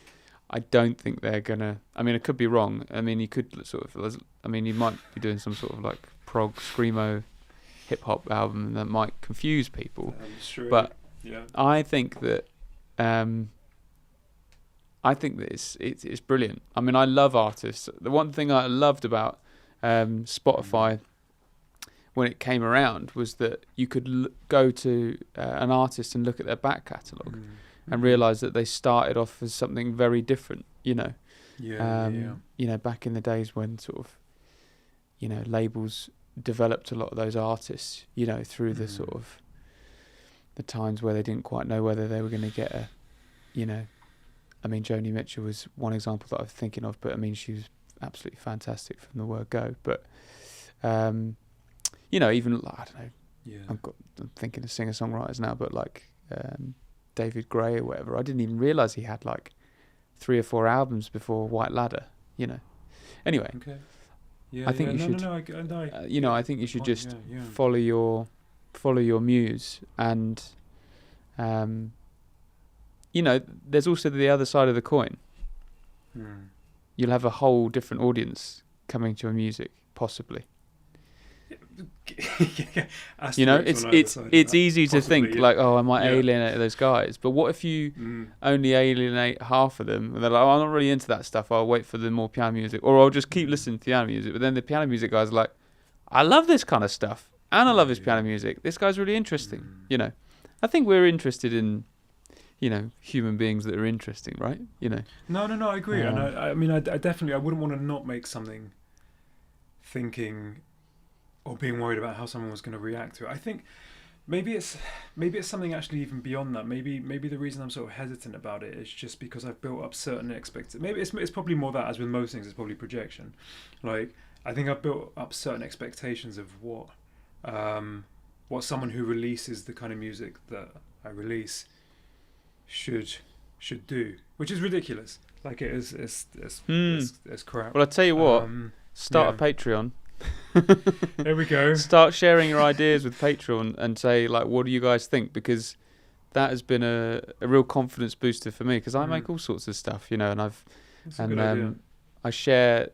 S1: I don't think they're gonna. I mean, it could be wrong. I mean, you could sort of. I mean, you might be doing some sort of like prog screamo, hip hop album that might confuse people. But I think that. I think that it's brilliant. I mean, I love artists. The one thing I loved about Spotify when it came around was that you could go to an artist and look at their back catalogue. And realise that they started off as something very different, you know. You know, back in the days when sort of, you know, labels developed a lot of those artists, you know, through the sort of the times where they didn't quite know whether they were going to get a, you know, I mean, Joni Mitchell was one example that I was thinking of, but I mean, she was absolutely fantastic from the word go. But, you know, even, I don't know, I'm thinking of singer-songwriters now, but like, David Gray or whatever, I didn't even realise he had like 3 or 4 albums before White Ladder, you know. Anyway, I think you should. You know, I think you should just follow your muse, and you know, there's also the other side of the coin. You'll have a whole different audience coming to your music, possibly. You know, it's easy to think like, oh, I might alienate those guys, but what if you only alienate half of them and they're like, oh, I'm not really into that stuff, I'll wait for the more piano music, or I'll just keep listening to piano music. But then the piano music guys are like, I love this kind of stuff and I love his piano music, this guy's really interesting. You know, I think we're interested in, you know, human beings that are interesting, right? You know. No,
S2: I agree. And I mean, I definitely, I wouldn't want to not make something thinking or being worried about how someone was going to react to it. I think maybe it's something actually even beyond that. Maybe the reason I'm sort of hesitant about it is just because I've built up certain expectations. Maybe it's probably more that, as with most things, it's probably projection. Like, I think I've built up certain expectations of what someone who releases the kind of music that I release should do, which is ridiculous. Like it is, it's crap.
S1: Well, I tell you what, start a Patreon.
S2: There we go.
S1: Start sharing your ideas with Patreon and say, like, what do you guys think? Because that has been a real confidence booster for me, because I make all sorts of stuff, you know, and I share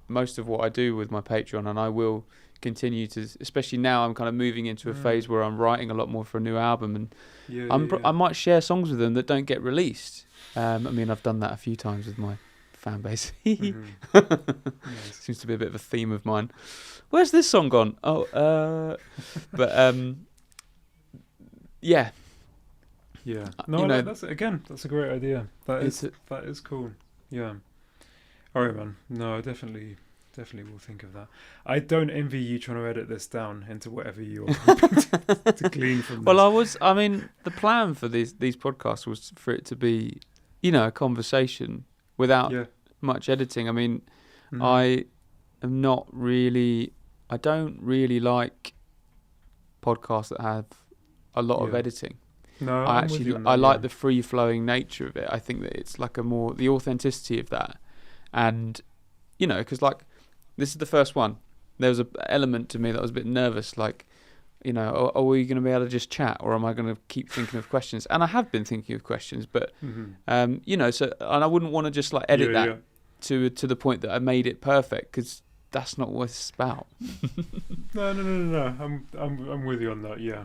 S1: most of what I do with my Patreon, and I will continue to, especially now I'm kind of moving into a phase where I'm writing a lot more for a new album, and I might share songs with them that don't get released. I mean, I've done that a few times with my fan base. Nice. Seems to be a bit of a theme of mine. Where's this song gone? Yeah. No, that's a great idea. That is cool. Yeah. All right, man. No, definitely will think of that. I don't envy you trying to edit this down into whatever you're hoping to glean from this. Well, the plan for these podcasts was for it to be, you know, a conversation without much editing. I mean, I don't really like podcasts that have a lot of editing.
S2: No,
S1: I like the free flowing nature of it. I think that it's like the authenticity of that. And, you know, because like, this is the first one. There was an element to me that I was a bit nervous, like, you know, are we going to be able to just chat, or am I going to keep thinking of questions? And I have been thinking of questions, but, you know, and I wouldn't want to just like edit that to the point that I made it perfect, because that's not what it's about.
S2: No. I'm with you on that. Yeah.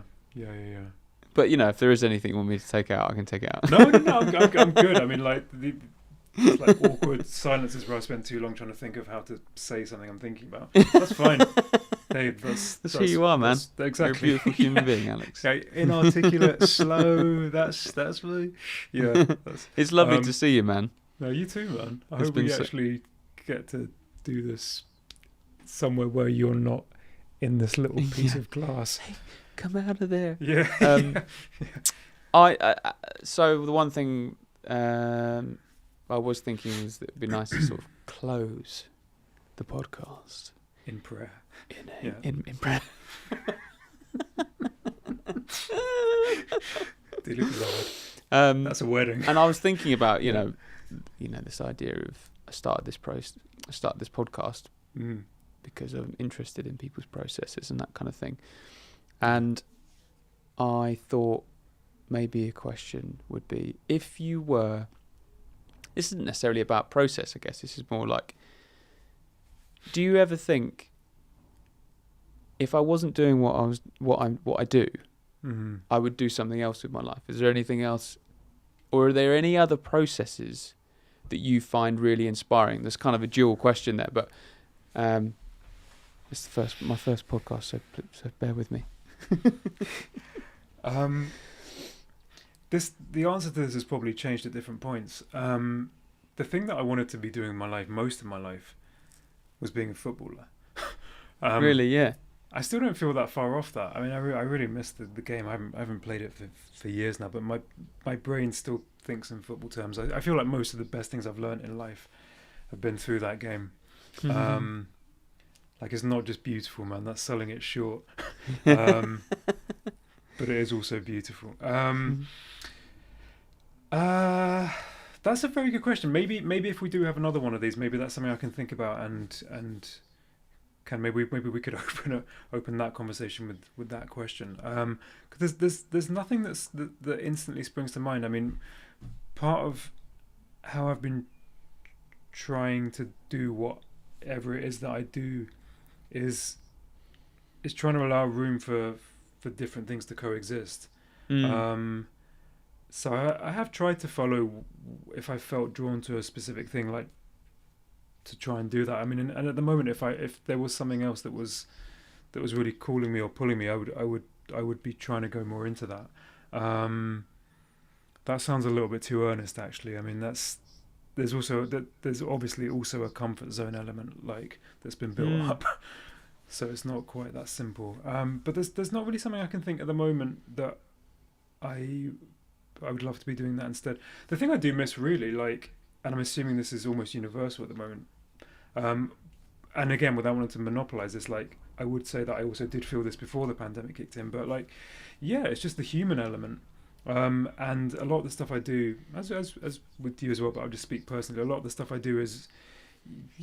S1: But, you know, if there is anything you want me to take out, I can take it out.
S2: No, I'm good. I mean, like, it's like awkward silences where I spend too long trying to think of how to say something I'm thinking about. That's fine. Hey, that's who
S1: you are, man.
S2: Exactly.
S1: You're a beautiful human being, Alex.
S2: Yeah, inarticulate, slow. That's me. Yeah.
S1: It's lovely to see you, man.
S2: No, you too, man. I hope we actually get to do this somewhere where you're not in this little piece of glass.
S1: Hey, come out of there.
S2: Yeah.
S1: So the one thing I was thinking was that it'd be nice to sort of close the podcast
S2: in prayer.
S1: In prayer.
S2: That's a wedding.
S1: And I was thinking about you know this idea of I started this podcast because I'm interested in people's processes and that kind of thing, and I thought maybe a question would be, if you were. This isn't necessarily about process, I guess. This is more like, do you ever think, if I wasn't doing what I do, I would do something else with my life? Is there anything else, or are there any other processes that you find really inspiring? There's kind of a dual question there, but it's my first podcast, so bear with me.
S2: The answer to this has probably changed at different points. The thing that I wanted to be doing in my life, most of my life, was being a footballer.
S1: Really, yeah.
S2: I still don't feel that far off that. I mean, I really miss the game. I haven't played it for years now, but my brain still thinks in football terms. I feel like most of the best things I've learned in life have been through that game. Like, it's not just beautiful, man. That's selling it short. But it is also beautiful. That's a very good question. Maybe if we do have another one of these, maybe that's something I can think about and maybe we could open that conversation with that question. Because there's nothing that instantly springs to mind. I mean, part of how I've been trying to do whatever it is that I do is trying to allow room for different things to coexist. So I have tried to follow, if I felt drawn to a specific thing, like to try and do that. I mean, and at the moment, if there was something else that was really calling me or pulling me, I would be trying to go more into that. That sounds a little bit too earnest, actually. I mean, there's obviously also a comfort zone element like that's been built up. So it's not quite that simple. But there's not really something I can think at the moment that I would love to be doing that instead. The thing I do miss really, like, and I'm assuming this is almost universal at the moment, and again, without wanting to monopolize this, like, I would say that I also did feel this before the pandemic kicked in, but like, yeah, it's just the human element. And a lot of the stuff I do, as with you as well, but I'll just speak personally. A lot of the stuff I do is,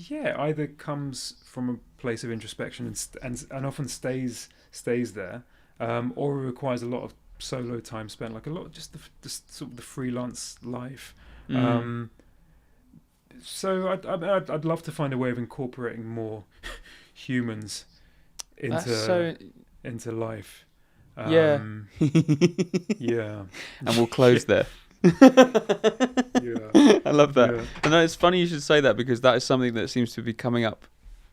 S2: either comes from a place of introspection and often stays there, or it requires a lot of solo time spent, like a lot of just the sort of the freelance life. So I'd love to find a way of incorporating more humans into life. Yeah.
S1: And we'll close there. I love that. Yeah. And it's funny you should say that, because that is something that seems to be coming up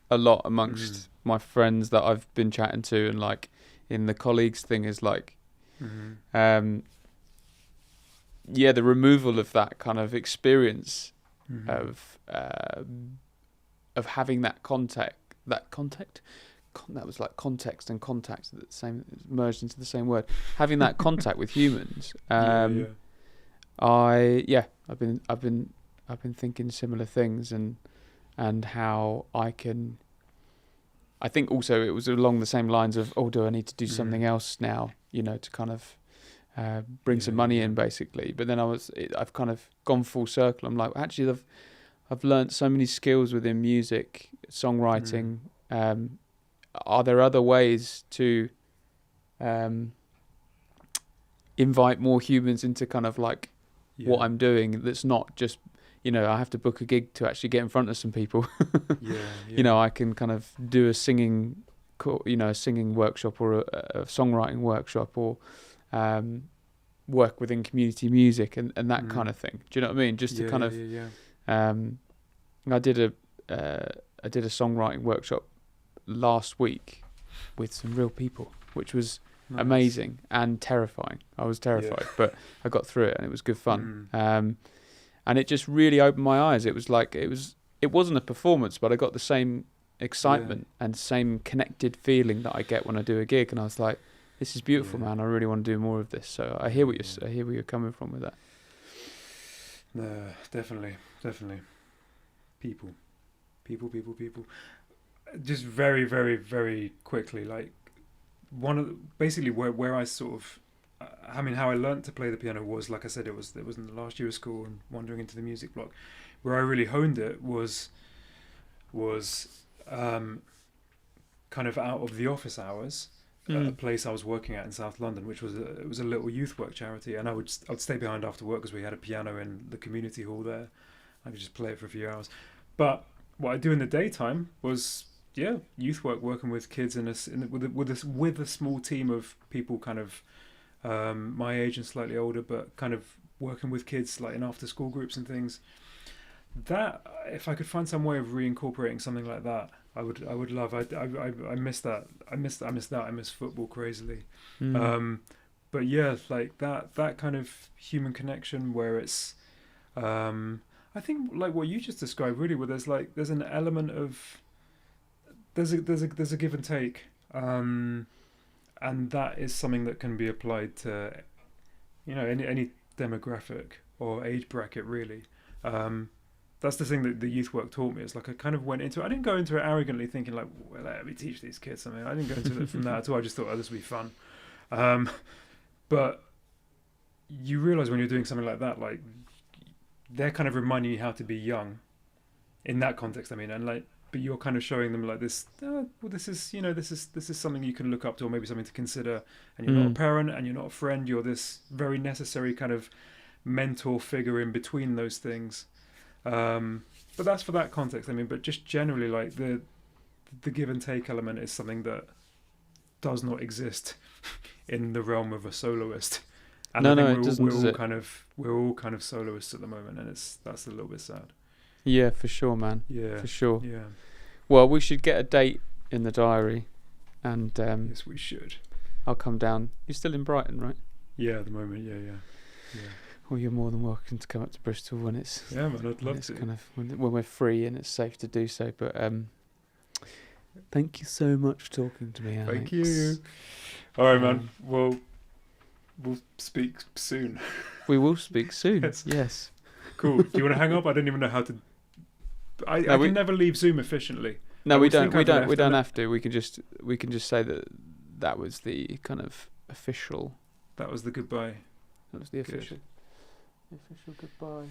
S1: a lot amongst my friends that I've been chatting to, and like in the colleagues thing is like, the removal of that kind of experience of having that contact. That was like context and contact, the same, merged into the same word. Having that contact with humans. I've been thinking similar things, and how I think also it was along the same lines of, do I need to do something else now, to kind of bring some money in, basically. But then I've kind of gone full circle. I'm like, actually, I've learned so many skills within music, songwriting. Are there other ways to invite more humans into kind of like what I'm doing, that's not just, I have to book a gig to actually get in front of some people. I can kind of do a singing workshop, or a songwriting workshop, or work within community music and that kind of thing. Do you know what I mean? Just to kind of I did a songwriting workshop last week with some real people, which was amazing and terrifying. I was terrified, but I got through it, and it was good fun. And it just really opened my eyes. It was like it wasn't a performance, but I got the same excitement and same connected feeling that I get when I do a gig, and I was like, this is beautiful, man. I really want to do more of this. So I hear where you're coming from with that.
S2: No, definitely. People. Just very, very, very quickly, like basically where I sort of, how I learned to play the piano was, like I said, it was in the last year of school and wandering into the music block. Where I really honed it was kind of out of the office hours. A place I was working at in South London, which was a little youth work charity, and I'd stay behind after work because we had a piano in the community hall there. I could just play it for a few hours. But what I do in the daytime was youth work, working with kids with a small team of people, kind of my age and slightly older, but kind of working with kids like in after school groups and things. That, if I could find some way of reincorporating something like that, I would love. I miss that. I miss that. I miss football crazily. But like that kind of human connection where it's, I think like what you just described, really, where there's an element of there's a give and take, and that is something that can be applied to, any demographic or age bracket, really. That's the thing that the youth work taught me. It's like I kind of went into it. I didn't go into it arrogantly thinking like, well, let me teach these kids something. I didn't go into it from that at all. I just thought, this would be fun. But you realise when you're doing something like that, like they're kind of reminding you how to be young in that context. I mean, and like, but you're kind of showing them like this, this is something you can look up to, or maybe something to consider. And you're not a parent and you're not a friend. You're this very necessary kind of mentor figure in between those things. But that's for that context. I mean, but just generally, like the give and take element is something that does not exist in the realm of a soloist. And we're all kind of soloists at the moment, and that's a little bit sad.
S1: Yeah, for sure, man.
S2: Yeah,
S1: for sure.
S2: Yeah.
S1: Well, we should get a date in the diary, and
S2: yes, we should.
S1: I'll come down. You're still in Brighton, right?
S2: Yeah, at the moment. Yeah.
S1: Well, you're more than welcome to come up to Bristol when it's.
S2: Yeah, man, I'd love to.
S1: Kind of when we're free and it's safe to do so. But thank you so much for talking to me, Alex.
S2: Thank you. All right, man. Well, we'll speak soon.
S1: We will speak soon. Yes.
S2: Cool. Do you want to hang up? I don't even know how to. I can never leave Zoom efficiently.
S1: No, we don't. We don't have to. We can just say that was the kind of official.
S2: That was the goodbye.
S1: That was the official goodbye.